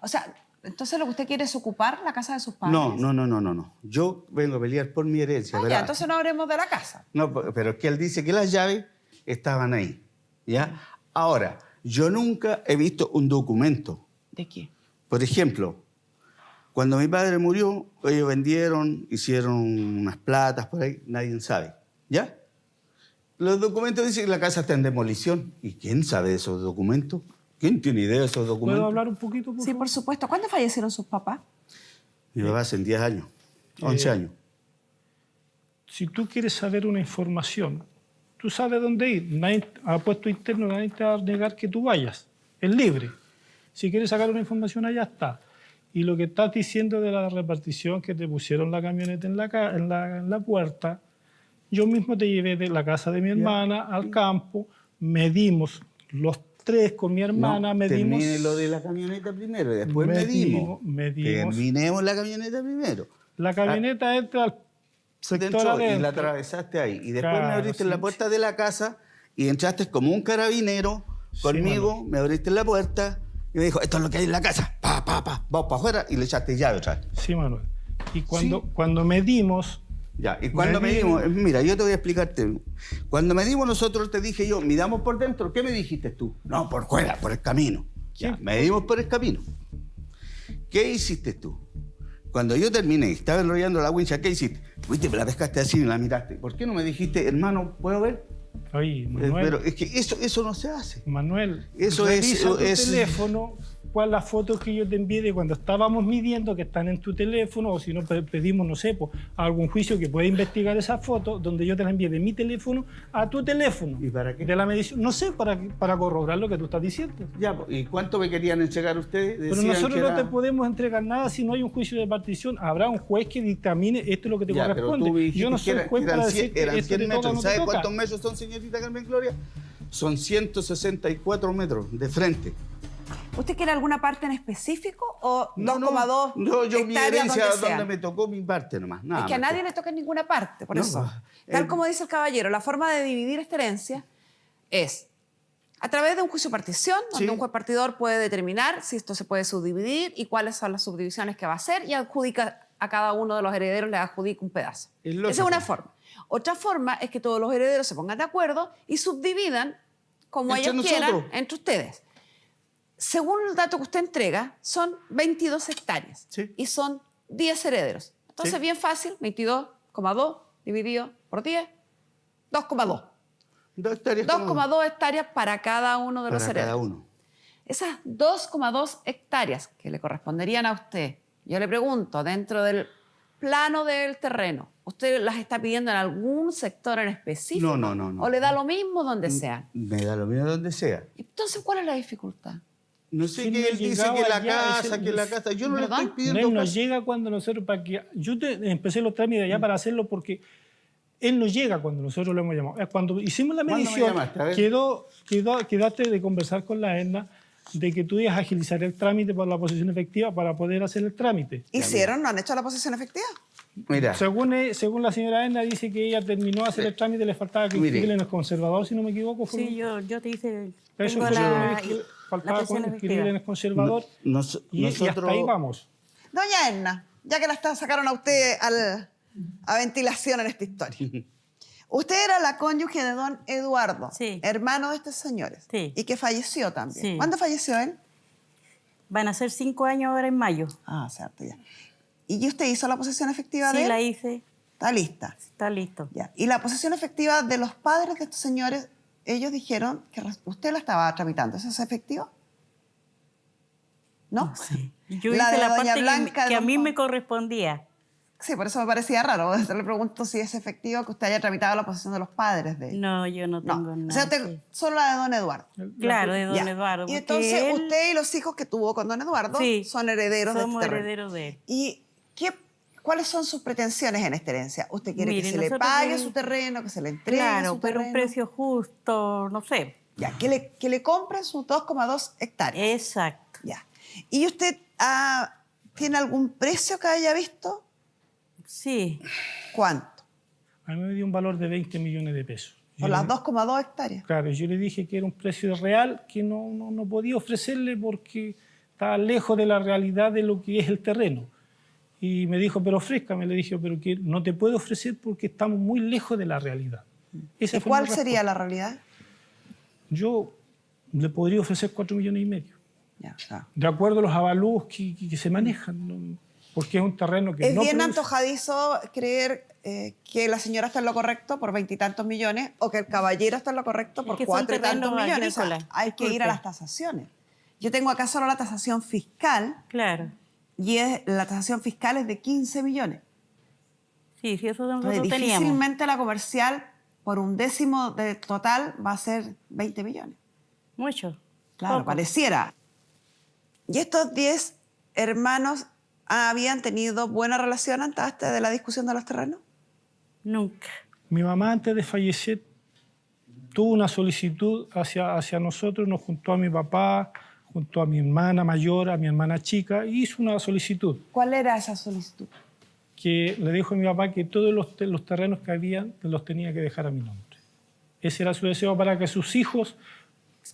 O sea, entonces lo que usted quiere es ocupar la casa de sus padres. No. Yo vengo a pelear por mi herencia, Ah, ¿verdad? ya, entonces no hablemos de la casa. No, pero es que él dice que las llaves estaban ahí, ¿ya? Ahora, yo nunca he visto un documento. ¿De qué? Por ejemplo, cuando mi padre murió, ellos vendieron, hicieron unas platas por ahí, nadie sabe, ¿ya? Los documentos dicen que la casa está en demolición. ¿Y quién sabe de esos documentos? ¿Quién tiene idea de esos documentos? ¿Puedo hablar un poquito, por Sí, favor? por supuesto. ¿Cuándo fallecieron sus papás? Mi papá hace 10 años, 11 años. Si tú quieres saber una información, tú sabes dónde ir. Nadie, a puesto interno, nadie te va a negar que tú vayas. Es libre. Si quieres sacar una información, allá está. Y lo que estás diciendo de la repartición, que te pusieron la camioneta en la puerta, yo mismo te llevé de la casa de mi hermana al campo, medimos los tres con mi hermana, medimos... Termine lo de la camioneta primero y después medimos. Terminemos la camioneta primero. La camioneta entra al sector Dentro, adentro. y la atravesaste ahí. Y después Claro, me abriste sí, la puerta de la casa y entraste como un carabinero conmigo, Manuel. me abriste la puerta y me dijo, esto es lo que hay en la casa, vamos para afuera, y le echaste llave otra vez. Sí, Manuel. Y cuando medimos... Ya, y cuando medimos, mira, yo te voy a explicarte. Cuando medimos nosotros, te dije yo, midamos por dentro, ¿qué me dijiste tú? No, por fuera, por el camino. Ya, medimos por el camino. ¿Qué hiciste tú? Cuando yo terminé, estaba enrollando la wincha, ¿qué hiciste? Fuiste, me la pescaste así y la miraste. ¿Por qué no me dijiste, hermano, ¿puedo ver? Oye, Manuel, Pero es que eso no se hace. Manuel, Eso revisa tu es- teléfono, cuál las fotos que yo te envié de cuando estábamos midiendo que están en tu teléfono, o si no pedimos, no sé, pues, a algún juicio que pueda investigar esas fotos, donde yo te las envié de mi teléfono a tu teléfono. ¿Y para qué? De la medición, no sé, para corroborar lo que tú estás diciendo. Ya, pues, ¿y cuánto me querían entregar ustedes? Pero Decían nosotros que no era- te podemos entregar nada si no hay un juicio de partición. Habrá un juez que dictamine esto es lo que te Ya, pero corresponde. tú dijiste Yo no que soy eran- juez eran para 100 decir que eran esto 100 te toca o metros. no te ¿Sabes toca. cuántos metros son, señorita Carmen Gloria? Son 164 metros de frente. ¿Usted quiere alguna parte en específico o 2,2 No, yo mi hectáreas herencia donde donde sean? me tocó mi parte nomás. Nada Es que a más. nadie le toca en ninguna parte, por No, eso. pues, Tal como dice el caballero, la forma de dividir esta herencia es A través de un juicio de partición, donde Sí. un juez partidor puede determinar si esto se puede subdividir y cuáles son las subdivisiones que va a hacer y adjudica a cada uno de los herederos, le adjudica un pedazo. Es Esa lógico. es una forma. Otra forma es que todos los herederos se pongan de acuerdo y subdividan como Entre ellos quieran nosotros. entre ustedes. Según el dato que usted entrega, son 22 hectáreas Sí. y son 10 herederos. Entonces, Sí. bien fácil, 22,2 dividido por 10, 2,2. 2 hectáreas. 2,2 hectáreas para cada uno de los para cada herederos. uno. Esas 2,2 hectáreas que le corresponderían a usted, yo le pregunto, dentro del plano del terreno, ¿usted las está pidiendo en algún sector en específico? No. ¿O le da lo mismo donde sean? Me da lo mismo donde sea. Entonces, ¿cuál es la dificultad? No sé Sí, que no él dice llegaba que la allá, casa, ese- que la casa. Yo no le ¿Verdad? estoy pidiendo Él nos casa. llega cuando nosotros, empecé los trámites allá para hacerlo porque él nos llega cuando nosotros lo hemos llamado. Cuando hicimos la ¿Cuándo me medición, llamaste? A ver. quedaste de conversar con la ENA de que tú ibas a agilizar el trámite por la posesión efectiva para poder hacer el trámite. ¿Hicieron? ¿No han hecho la posesión efectiva? Mira, Según la señora ENA, dice que ella terminó de hacer el trámite, le faltaba que Mire. inscribirle en el conservador, si no me equivoco. fue- Sí, yo te hice. Eso tengo fue lo que me la, dijo, que faltaba la presión inscribirle en efectiva. el conservador y hasta ahí vamos. Doña Edna, ya que sacaron a usted a ventilación en esta historia. Usted era la cónyuge de don Eduardo, Sí. hermano de estos señores, Sí. y que falleció también. Sí. ¿Cuándo falleció él? Van a ser 5 años ahora en mayo. Ah, cierto, ya. ¿Y usted hizo la posesión efectiva de Sí, él? la hice. Está lista. Está listo. Ya. Y la posesión efectiva de los padres de estos señores, ellos dijeron que usted la estaba tramitando. ¿Eso es efectivo? ¿No? Yo La hice de la doña parte Blanca de que a don mí Juan. me correspondía. Sí, por eso me parecía raro. Entonces le pregunto si es efectivo que usted haya tramitado la posesión de los padres de ellos. No, yo no tengo No. nada. O sea, usted- sí. solo la de don Eduardo. Claro, de don Ya. Eduardo. Y porque entonces él- usted y los hijos que tuvo con don Eduardo Sí, son herederos de somos este terreno. herederos de él. ¿Y cuáles son sus pretensiones en esta herencia? ¿Usted quiere Mire, que se le nosotros pague queremos- su terreno, que se le entregue Claro, su pero terreno? un precio justo, no sé. Ya, que le compren sus 2,2 hectáreas. Exacto. Ya. ¿Y usted tiene algún precio que haya visto? Sí. ¿Cuánto? A mí me dio un valor de 20 millones de pesos. Por las 2,2 hectáreas. Claro, yo le dije que era un precio real que no podía ofrecerle porque estaba lejos de la realidad de lo que es el terreno. Y me dijo, pero ofrézcame. Le dije, pero que no te puedo ofrecer porque estamos muy lejos de la realidad. Esa ¿Y fue cuál mi sería respuesta. la realidad? Yo le podría ofrecer 4,5 millones. Ya, ya. De acuerdo a los avalúos que se manejan. ¿no? Porque es un terreno que Es no bien produce. antojadizo creer que la señora está en lo correcto por 20 y tantos millones o que el caballero está en lo correcto por que son 4 y tantos terrenos millones. O sea, agrícolas. hay que ir Disculpe. a las tasaciones. Yo tengo acá solo la tasación fiscal Claro. y la tasación fiscal es de 15 millones. Sí, sí, eso Entonces, nosotros teníamos. difícilmente la comercial por un décimo de total va a ser 20 millones. Mucho. Claro, Poco. pareciera. ¿Y estos 10 hermanos habían tenido buena relación antes de la discusión de los terrenos? Nunca. Mi mamá antes de fallecer tuvo una solicitud hacia nosotros, nos juntó a mi papá, junto a mi hermana mayor, a mi hermana chica, y hizo una solicitud ¿Cuál era esa solicitud? que le dijo a mi papá que todos los terrenos que habían los tenía que dejar a mi nombre. Ese era su deseo para que sus hijos,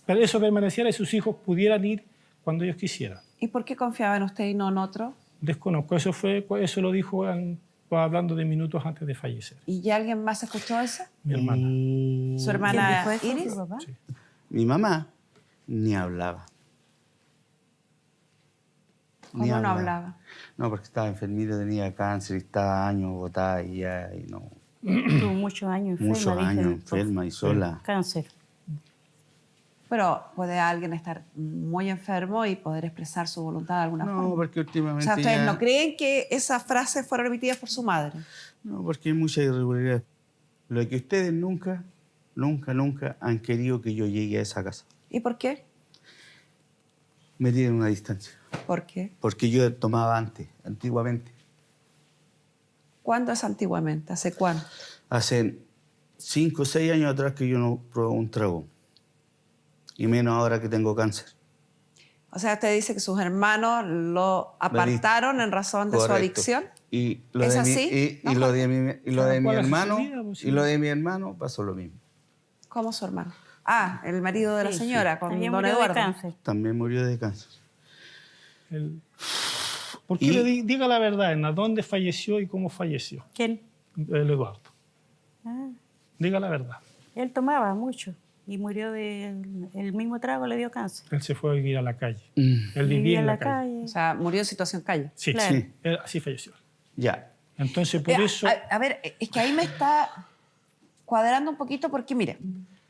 para eso permaneciera y sus hijos pudieran ir cuando ellos quisieran. ¿Y por qué confiaba en usted y no en otro? Desconozco, eso lo dijo hablando de minutos antes de fallecer, ¿Y ya alguien más escuchó eso? mi hermana. ¿Su hermana ¿Quién dijo eso? Iris? ¿Tu papá? Sí. mi mamá ni hablaba. Ni ¿Cómo no hablaba? No, porque estaba enfermita, tenía cáncer y estaba años botada y ya, y no. Tuvo muchos años enferma. Muchos dice, años por enferma y sola. Cáncer. Pero puede alguien estar muy enfermo y poder expresar su voluntad de alguna No, forma. porque O últimamente sea, ¿ustedes ya- no creen que esas frases fueron emitidas por su madre? No, porque hay mucha irregularidad. Lo que ustedes nunca han querido que yo llegue a esa casa. ¿Y por qué? Me tienen una distancia. ¿Por qué? Porque yo tomaba antiguamente. ¿Cuándo es antiguamente? ¿Hace cuándo? Hace 5 o 6 años atrás que yo no probé un trago. Y menos ahora que tengo cáncer. O sea, usted dice que sus hermanos lo apartaron en razón de su Correcto. adicción. Y lo ¿Es de así? y lo de mi Cada hermano, cual hace su vida, pues, sí. y lo de mi hermano pasó lo mismo. ¿Cómo su hermano? Ah, el marido de la Sí, señora, sí. con También don murió de Eduardo. cáncer. También murió de cáncer. ¿Por qué diga la verdad, Edna? ¿Dónde falleció y cómo falleció ¿Quién? el Eduardo? Ah, Diga la verdad. él tomaba mucho y murió el mismo trago, le dio cáncer. Él se fue a vivir a la calle. Él vivía en la calle. O sea, murió en situación calle. Sí, Claro. sí. Él así falleció. Ya. Entonces, por eso... A ver, es que ahí me está cuadrando un poquito porque, mire,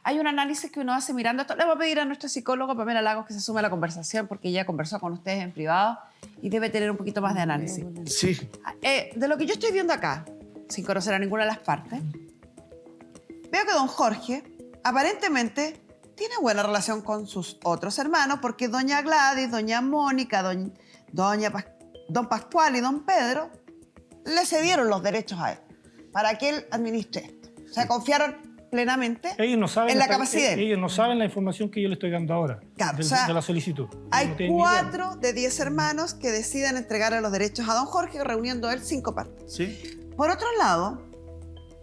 hay un análisis que uno hace mirando esto. Le voy a pedir a nuestra psicóloga Pamela Lagos que se sume a la conversación porque ella conversó con ustedes en privado y debe tener un poquito más de análisis. Sí. De lo que yo estoy viendo acá, sin conocer a ninguna de las partes, veo que don Jorge aparentemente tiene buena relación con sus otros hermanos porque doña Gladys, doña Mónica, don Pascual y don Pedro le cedieron los derechos a él para que él administre esto. O sea, confiaron plenamente Ellos no saben en la capacidad de él. Ellos no saben la información que yo le estoy dando ahora Claro, de, o sea, de la solicitud. Hay No tienen ni idea. 4 de 10 hermanos que deciden entregarle los derechos a don Jorge, reuniendo él 5 partes. Sí. Por otro lado,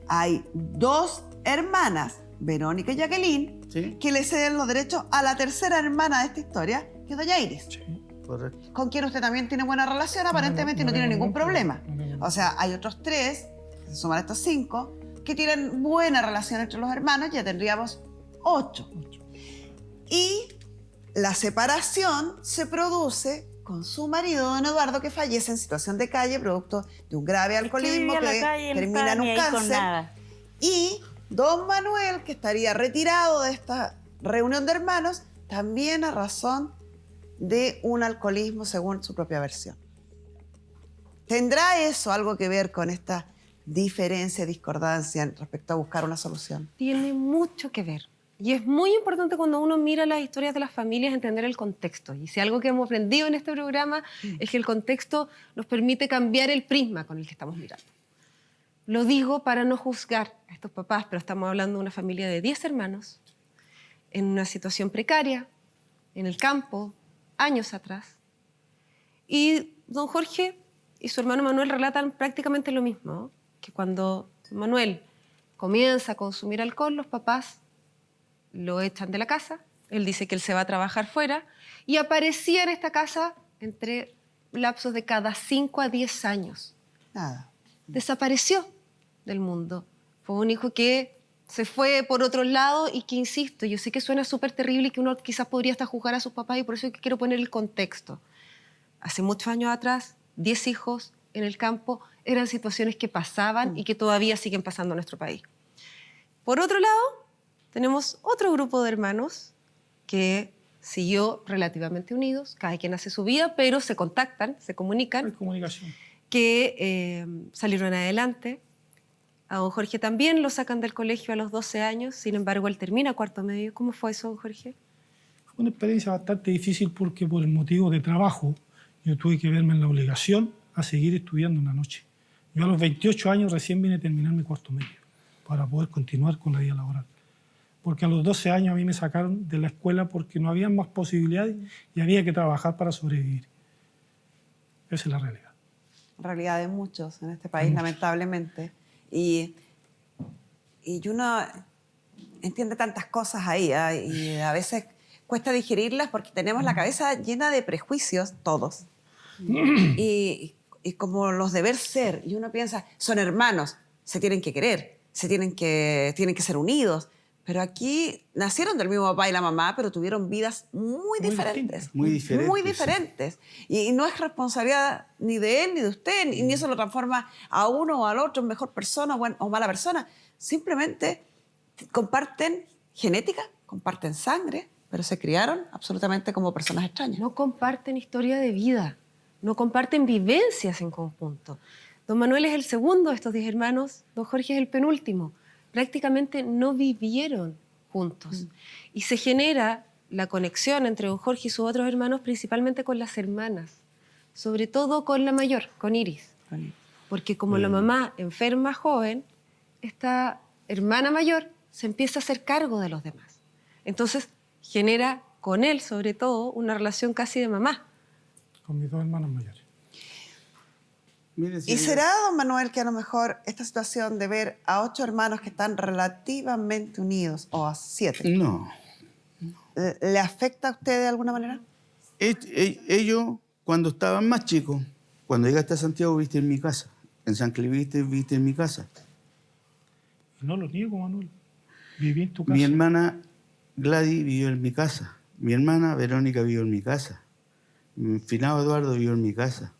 hay 2 hermanas, Verónica y Jacqueline, Sí. que le ceden los derechos a la tercera hermana de esta historia, que es doña Iris, Correcto. con quien usted también tiene buena relación, aparentemente, y no tiene tengo ningún problema. No tengo O sea, hay otros 3, que se suman a estos 5, que tienen buena relación entre los hermanos, ya tendríamos 8. Y la separación se produce con su marido, don Eduardo, que fallece en situación de calle, producto de un grave alcoholismo vivía en la que calle, no termina estaba en ni un ahí con cáncer. nada. Y don Manuel, que estaría retirado de esta reunión de hermanos, también a razón de un alcoholismo según su propia versión. ¿Tendrá eso algo que ver con esta diferencia, discordancia respecto a buscar una solución? Tiene mucho que ver. Y es muy importante cuando uno mira las historias de las familias entender el contexto. Y si algo que hemos aprendido en este programa es que el contexto nos permite cambiar el prisma con el que estamos mirando. Lo digo para no juzgar a estos papás, pero estamos hablando de una familia de 10 hermanos en una situación precaria, en el campo, años atrás. Y don Jorge y su hermano Manuel relatan prácticamente lo mismo, que cuando Manuel comienza a consumir alcohol, los papás lo echan de la casa, él dice que él se va a trabajar fuera, y aparecía en esta casa entre lapsos de cada 5 a 10 años. Nada. Desapareció del mundo. Fue un hijo que se fue por otro lado y que, insisto, yo sé que suena súper terrible y que uno quizás podría hasta juzgar a sus papás y por eso es que quiero poner el contexto. Hace muchos años atrás, 10 hijos en el campo eran situaciones que pasaban y que todavía siguen pasando en nuestro país. Por otro lado, tenemos otro grupo de hermanos que siguió relativamente unidos, cada quien hace su vida, pero se contactan, se comunican, Hay comunicación. que salieron adelante. A don Jorge también lo sacan del colegio a los 12 años, sin embargo, él termina cuarto medio. ¿Cómo fue eso, don Jorge? Fue una experiencia bastante difícil porque por el motivo de trabajo yo tuve que verme en la obligación a seguir estudiando en la noche. Yo a los 28 años recién vine a terminar mi cuarto medio para poder continuar con la vida laboral. Porque a los 12 años a mí me sacaron de la escuela porque no había más posibilidades y había que trabajar para sobrevivir. Esa es la realidad. Realidad de muchos en este país, lamentablemente. Y uno entiende tantas cosas ahí, ¿eh? Y a veces cuesta digerirlas porque tenemos la cabeza llena de prejuicios, todos. Y como los deber ser. Y uno piensa, son hermanos, se tienen que querer, tienen que ser unidos. Pero aquí nacieron del mismo papá y la mamá, pero tuvieron vidas muy diferentes. Muy diferentes. Muy diferentes. Y no es responsabilidad ni de él ni de usted, ni eso lo transforma a uno o al otro en mejor persona o mala persona. Simplemente comparten genética, comparten sangre, pero se criaron absolutamente como personas extrañas. No comparten historia de vida, no comparten vivencias en conjunto. Don Manuel es el segundo de estos 10 hermanos, don Jorge es el penúltimo. Prácticamente no vivieron juntos. Y se genera la conexión entre don Jorge y sus otros hermanos principalmente con las hermanas, sobre todo con la mayor, con Iris. Porque como la mamá enferma joven, esta hermana mayor se empieza a hacer cargo de los demás. Entonces genera con él, sobre todo, una relación casi de mamá. Con mis 2 hermanos mayores. Mire, ¿Y señora, será, don Manuel, que a lo mejor esta situación de ver a 8 hermanos que están relativamente unidos, o a 7, No. le afecta a usted de alguna manera? Ellos, cuando estaban más chicos, cuando llegaste a Santiago, viste en mi casa. En San Clemente viste en mi casa. No lo niego, Manuel. Viví en tu casa. Mi hermana Gladys vivió en mi casa. Mi hermana Verónica vivió en mi casa. Mi finado Eduardo vivió en mi casa.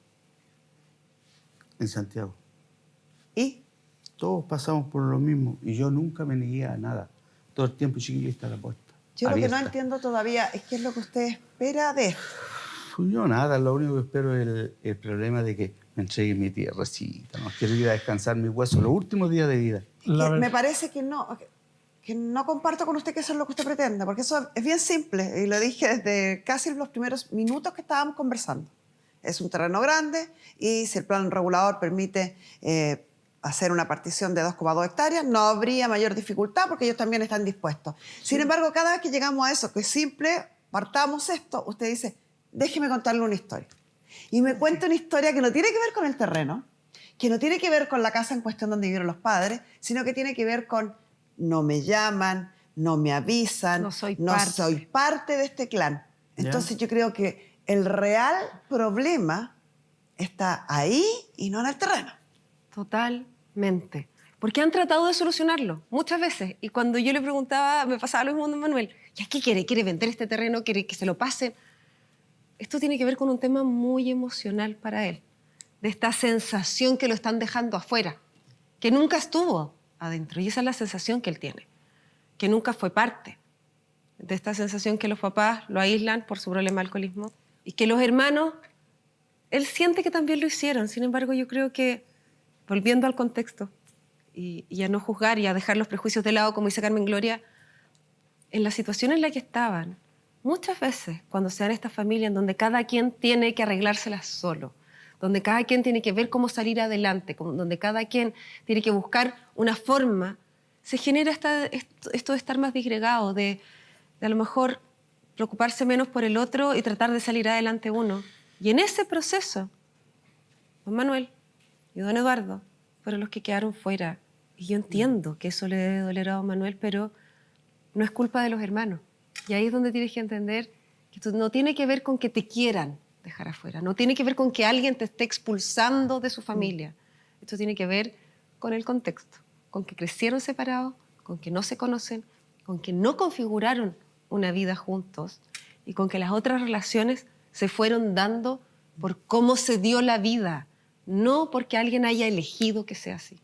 En Santiago. ¿Y? Todos pasamos por lo mismo y yo nunca me negué a nada. Todo el tiempo, chiquillo, está la puerta. Yo lo que no abierta. entiendo todavía es qué es lo que usted espera de esto. Yo nada, lo único que espero es el problema de que me entreguen mi tierrecita. No quiero ir a descansar mis huesos los últimos días de vida. Me parece que no comparto con usted que eso es lo que usted pretende, porque eso es bien simple y lo dije desde casi los primeros minutos que estábamos conversando. Es un terreno grande y si el plan regulador permite hacer una partición de 2,2 hectáreas, no habría mayor dificultad porque ellos también están dispuestos. Sin embargo, cada vez que llegamos a eso, que es simple, partamos esto, usted dice, déjeme contarle una historia. Y me cuenta una historia que no tiene que ver con el terreno, que no tiene que ver con la casa en cuestión donde vivieron los padres, sino que tiene que ver con no me llaman, no me avisan, no soy parte de este clan. Entonces yo creo que el real problema está ahí y no en el terreno. Totalmente. Porque han tratado de solucionarlo muchas veces. Y cuando yo le preguntaba, me pasaba lo mismo con Manuel. ¿Ya qué quiere? ¿Quiere vender este terreno? ¿Quiere que se lo pasen? Esto tiene que ver con un tema muy emocional para él. De esta sensación que lo están dejando afuera. Que nunca estuvo adentro. Y esa es la sensación que él tiene. Que nunca fue parte de esta sensación que los papás lo aíslan por su problema de alcoholismo. Y que los hermanos, él siente que también lo hicieron. Sin embargo, yo creo que, volviendo al contexto, y a no juzgar y a dejar los prejuicios de lado, como dice Carmen Gloria, en la situación en la que estaban, muchas veces cuando se dan estas familias en donde cada quien tiene que arreglárselas solo, donde cada quien tiene que ver cómo salir adelante, donde cada quien tiene que buscar una forma, se genera esto de estar más disgregado, de a lo mejor preocuparse menos por el otro y tratar de salir adelante uno. Y en ese proceso, don Manuel y don Eduardo fueron los que quedaron fuera. Y yo entiendo que eso le debe doler a don Manuel, pero no es culpa de los hermanos. Y ahí es donde tienes que entender que esto no tiene que ver con que te quieran dejar afuera, no tiene que ver con que alguien te esté expulsando de su familia. Esto tiene que ver con el contexto, con que crecieron separados, con que no se conocen, con que no configuraron una vida juntos y con que las otras relaciones se fueron dando por cómo se dio la vida, no porque alguien haya elegido que sea así.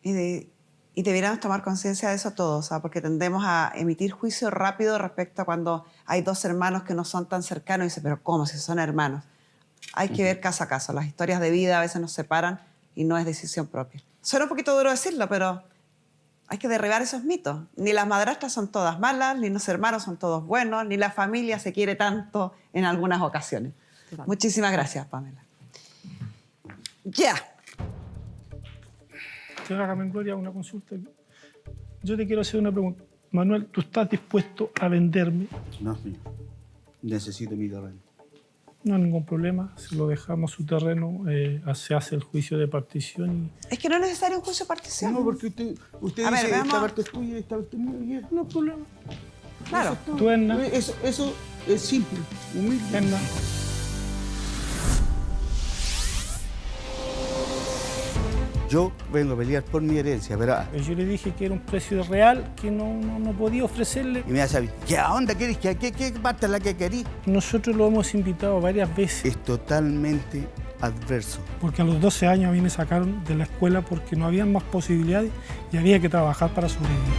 Y deberíamos tomar conciencia de eso todos, ¿sabes? Porque tendemos a emitir juicio rápido respecto a cuando hay dos hermanos que no son tan cercanos y dicen, pero ¿cómo si son hermanos? Hay que ver caso a caso. Las historias de vida a veces nos separan y no es decisión propia. Suena un poquito duro decirlo, pero hay que derribar esos mitos. Ni las madrastras son todas malas, ni los hermanos son todos buenos, ni la familia se quiere tanto en algunas ocasiones. Muchísimas gracias, Pamela. Ya. Señora Carmen Gloria, una consulta. Yo te quiero hacer una pregunta. Manuel, ¿tú estás dispuesto a venderme? No, señor. Necesito mi terreno. No hay ningún problema. Si lo dejamos su terreno, se hace el juicio de partición. Es que no es necesario un juicio de partición. No, porque usted A ver, dice, veamos. esta parte es tuya y esta parte es mía. No hay problema. Claro. Eso es todo. Tú, Edna. Eso es simple, humilde. Edna. Yo vengo a pelear por mi herencia, ¿verdad? Yo le dije que era un precio real que no podía ofrecerle. Y me va a saber, ¿qué onda querés? ¿Qué parte es la que querís? Nosotros lo hemos invitado varias veces. Es totalmente adverso. Porque a los 12 años a mí me sacaron de la escuela porque no había más posibilidades y había que trabajar para sobrevivir.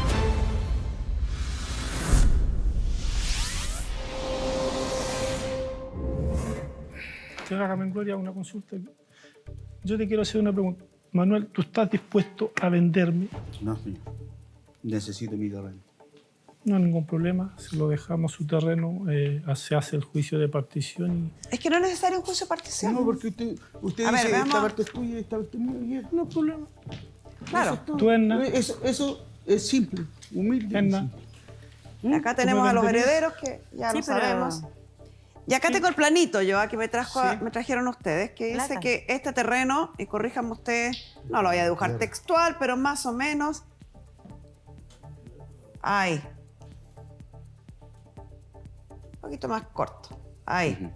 Señora Carmen Gloria, una consulta. Yo te quiero hacer una pregunta. Manuel, ¿tú estás dispuesto a venderme? No, señor. Necesito mi terreno. No hay ningún problema. Si lo dejamos su terreno, se hace el juicio de partición. Es que no es necesario un juicio de partición. No, porque usted A ver, dice, veamos. esta parte es tuya y esta parte es mía. No hay problema. Claro. Eso es todo. Tú, Edna. Eso es simple, humilde. Edna. Acá tenemos a los herederos que ya Sí, lo pero- sabemos. Y acá tengo el planito yo, aquí me trajeron ustedes, que dice Plata. que este terreno, y corríjanme ustedes, no lo voy a dibujar Claro. textual, pero más o menos. Ahí. poquito más corto. Ahí.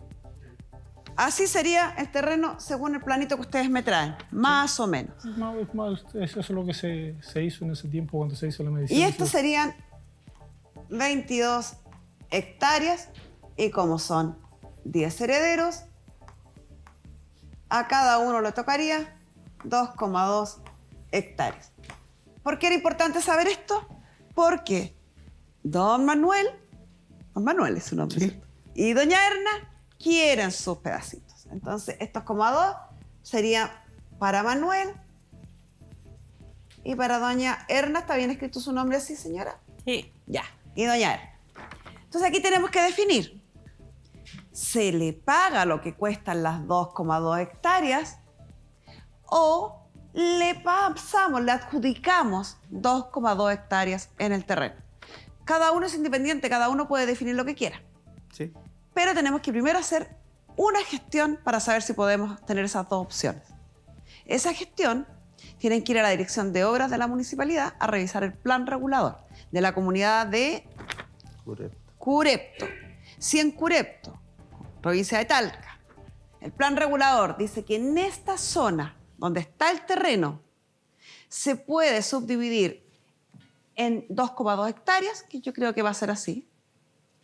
Así sería el terreno según el planito que ustedes me traen, más o menos. Eso es lo que se hizo en ese tiempo cuando se hizo la medicina. Y estos serían 22 hectáreas y como son 10 herederos, a cada uno le tocaría 2,2 hectáreas. ¿Por qué era importante saber esto? Porque don Manuel es su nombre, ¿cierto? Y doña Erna quieren sus pedacitos. Entonces, estos 2,2 serían para Manuel y para doña Erna. ¿Está bien escrito su nombre así, señora? Sí. Ya. Y doña Erna. Entonces, aquí tenemos que definir. ¿Se le paga lo que cuestan las 2,2 hectáreas o le pasamos, le adjudicamos 2,2 hectáreas en el terreno? Cada uno es independiente, cada uno puede definir lo que quiera. Sí. Pero tenemos que primero hacer una gestión para saber si podemos tener esas dos opciones. Esa gestión tienen que ir a la Dirección de Obras de la Municipalidad a revisar el plan regulador de la comunidad de Curepto. Si en Curepto, provincia de Talca, el plan regulador dice que en esta zona donde está el terreno se puede subdividir en 2,2 hectáreas, que yo creo que va a ser así,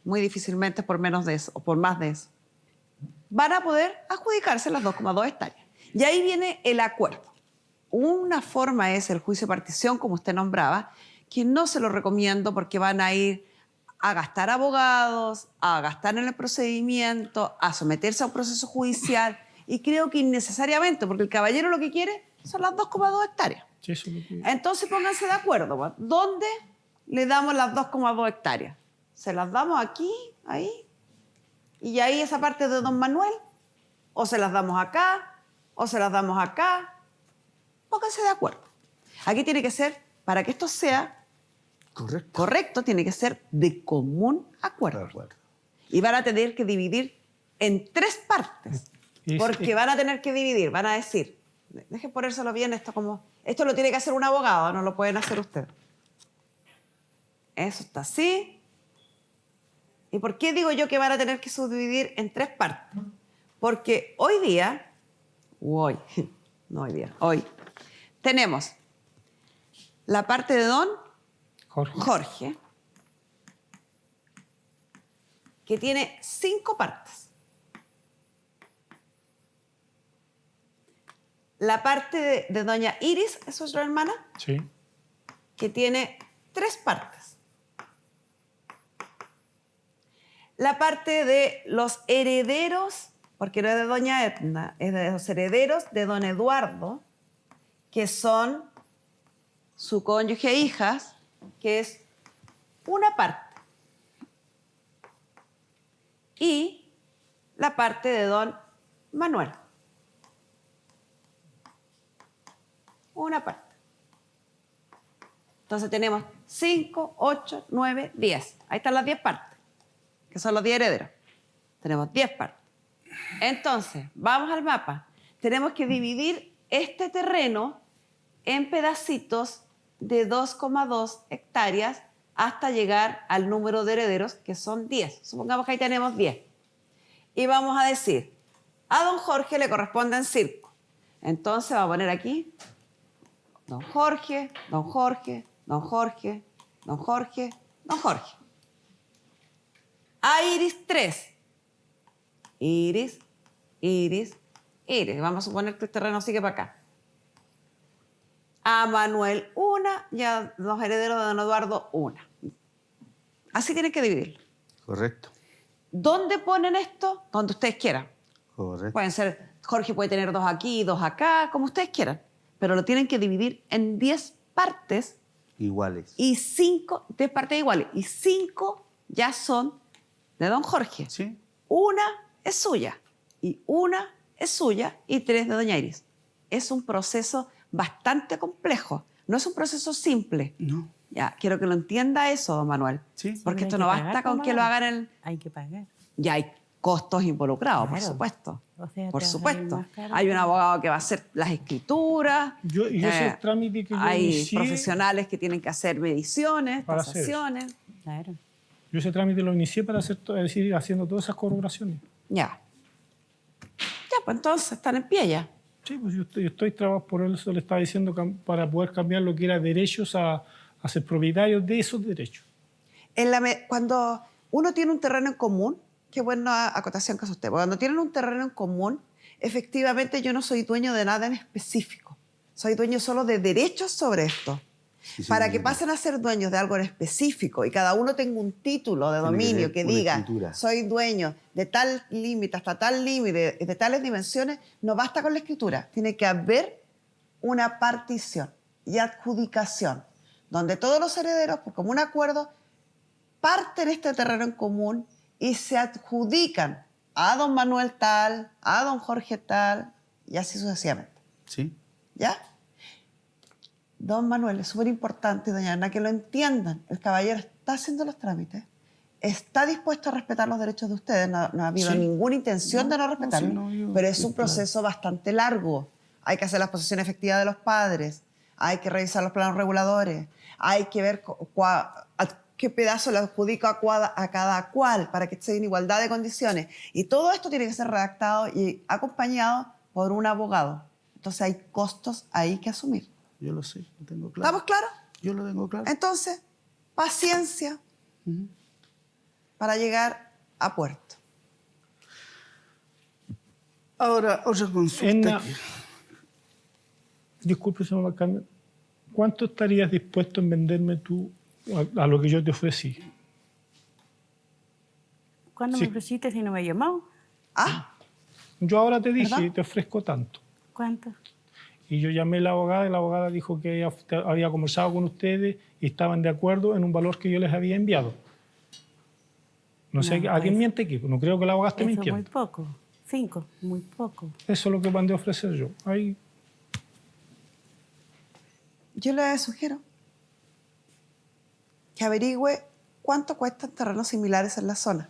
muy difícilmente por menos de eso o por más de eso, van a poder adjudicarse las 2,2 hectáreas. Y ahí viene el acuerdo. Una forma es el juicio de partición, como usted nombraba, que no se lo recomiendo porque van a ir a gastar abogados, a gastar en el procedimiento, a someterse a un proceso judicial, y creo que innecesariamente, porque el caballero lo que quiere son las 2,2 hectáreas. Sí, eso es lo que... Entonces pónganse de acuerdo, ¿va? ¿Dónde le damos las 2,2 hectáreas? ¿Se las damos aquí, ahí? ¿Y ahí esa parte de don Manuel? ¿O se las damos acá? ¿O se las damos acá? Pónganse de acuerdo. Aquí tiene que ser, para que esto sea correcto, tiene que ser de común acuerdo. Y van a tener que dividir en 3 partes. Porque van a tener que dividir, van a decir, dejen ponérselo bien, esto lo tiene que hacer un abogado, no lo pueden hacer ustedes. Eso está así. ¿Y por qué digo yo que van a tener que subdividir en 3 partes? Porque hoy, tenemos la parte de don Jorge, que tiene 5 partes. La parte de doña Iris, ¿es su hermana? Sí. Que tiene 3 partes. La parte de los herederos, porque no es de doña Edna, es de los herederos de don Eduardo, que son su cónyuge e hijas, que es una parte. Y la parte de don Manuel. Una parte. Entonces tenemos 5, 8, 9, 10. Ahí están las 10 partes, que son los 10 herederos. Tenemos 10 partes. Entonces, vamos al mapa. Tenemos que dividir este terreno en pedacitos de 2,2 hectáreas hasta llegar al número de herederos, que son 10. Supongamos que ahí tenemos 10. Y vamos a decir, a don Jorge le corresponde en círculo. Entonces, va a poner aquí don Jorge, don Jorge, don Jorge, don Jorge, don Jorge. A Iris 3. Iris, Iris, Iris. Vamos a suponer que el terreno sigue para acá. A Manuel 1 y a los herederos de don Eduardo 1. Así tienen que dividirlo. Correcto. ¿Dónde ponen esto? Donde ustedes quieran. Correcto. Pueden ser, Jorge puede tener 2 aquí y 2 acá, como ustedes quieran. Pero lo tienen que dividir en 10 partes. Iguales. Y 5, 10 partes iguales. Y 5 ya son de don Jorge. Sí. 1 es suya. Y 1 es suya. Y 3 de doña Iris. Es un proceso bastante complejo. No es un proceso simple. No. Ya, quiero que lo entienda eso, don Manuel. Sí. Porque Hay esto que no pagar, basta con don que lo Manuel. hagan en... Hay que pagar. Ya hay costos involucrados, por Claro. supuesto. O sea, Por te va a salir supuesto. más caro Hay un que- abogado que va a hacer las escrituras. Yo ese trámite que yo hay inicié, profesionales que tienen que hacer mediciones, Para hacer eso. tasaciones. Claro. Yo ese trámite lo inicié para seguir haciendo todas esas corroboraciones. Ya. Ya, pues entonces están en pie ya. Sí, pues yo estoy trabajando, por eso le estaba diciendo, para poder cambiar lo que era derechos a ser propietarios de esos derechos. Cuando uno tiene un terreno en común, qué buena acotación que hace usted, porque cuando tienen un terreno en común, efectivamente yo no soy dueño de nada en específico. Soy dueño solo de derechos sobre esto. Sí, Para que pasen a ser dueños de algo en específico y cada uno tenga un título de dominio que diga soy dueño de tal límite hasta tal límite, de tales dimensiones, no basta con la escritura. Tiene que haber una partición y adjudicación donde todos los herederos, por común acuerdo, parten este terreno en común y se adjudican a don Manuel tal, a don Jorge tal y así sucesivamente. Sí. ¿Ya? Don Manuel, es súper importante, doña Ana, que lo entiendan. El caballero está haciendo los trámites, está dispuesto a respetar los derechos de ustedes, no ha habido ninguna intención de no respetarlo, pero es un proceso bastante largo. Hay que hacer la posesión efectiva de los padres, hay que revisar los planos reguladores, hay que ver qué pedazo le adjudico a cada cual para que esté en igualdad de condiciones. Y todo esto tiene que ser redactado y acompañado por un abogado. Entonces hay costos ahí que asumir. Yo lo sé, lo tengo claro. ¿Estamos claros? Yo lo tengo claro. Entonces, paciencia para llegar a puerto. Ahora, otra consulta. Disculpe, señor Carmen. ¿Cuánto estarías dispuesto en venderme tú a lo que yo te ofrecí? ¿Cuándo me ofreciste si no me llamó? Yo ahora te dije, ¿Perdón? te ofrezco tanto. ¿Cuánto? Y yo llamé a la abogada y la abogada dijo que ella había conversado con ustedes y estaban de acuerdo en un valor que yo les había enviado. No sé, ¿a quién miente aquí? No creo que la abogada esté Eso mintiendo. muy poco. 5, muy poco. Eso es lo que van a ofrecer yo. Ahí. Yo le sugiero que averigüe cuánto cuestan terrenos similares en la zona.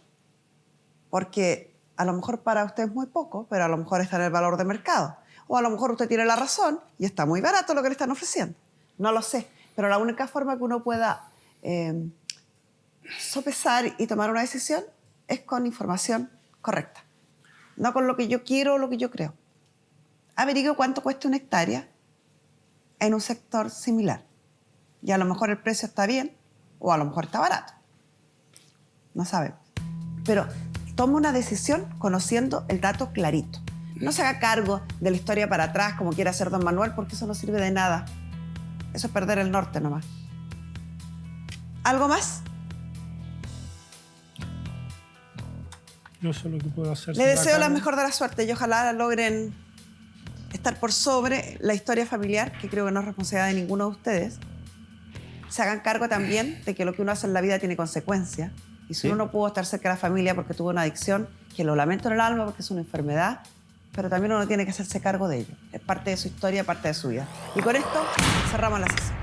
Porque a lo mejor para usted es muy poco, pero a lo mejor está en el valor de mercado. O a lo mejor usted tiene la razón y está muy barato lo que le están ofreciendo. No lo sé, pero la única forma que uno pueda sopesar y tomar una decisión es con información correcta. No con lo que yo quiero o lo que yo creo. Averigüe cuánto cuesta una hectárea en un sector similar. Y a lo mejor el precio está bien o a lo mejor está barato. No sabemos. Pero tome una decisión conociendo el dato clarito. No se haga cargo de la historia para atrás como quiere hacer don Manuel, porque eso no sirve de nada. Eso es perder el norte nomás. ¿Algo más? Yo sé lo que puedo hacer. Le deseo la mejor de la suerte y ojalá logren estar por sobre la historia familiar, que creo que no es responsabilidad de ninguno de ustedes. Se hagan cargo también de que lo que uno hace en la vida tiene consecuencias. Y si uno no pudo estar cerca de la familia porque tuvo una adicción, que lo lamento en el alma porque es una enfermedad, pero también uno tiene que hacerse cargo de ello. Es parte de su historia, parte de su vida. Y con esto cerramos la sesión.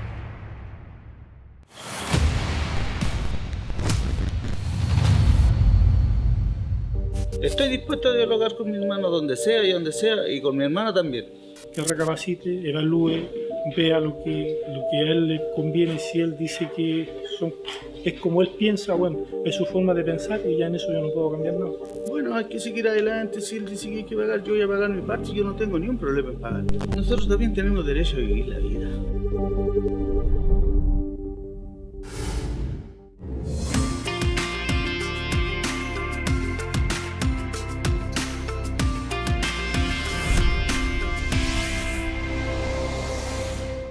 Estoy dispuesto a dialogar con mi hermano donde sea y con mi hermano también. Que recapacite, evalúe, vea lo que a él le conviene. Si él dice que es como él piensa, bueno, es su forma de pensar y ya en eso yo no puedo cambiar nada. Bueno, hay que seguir adelante. Si él dice que hay que pagar, yo voy a pagar mi parte. Yo no tengo ni un problema en pagar. Nosotros también tenemos derecho a vivir la vida.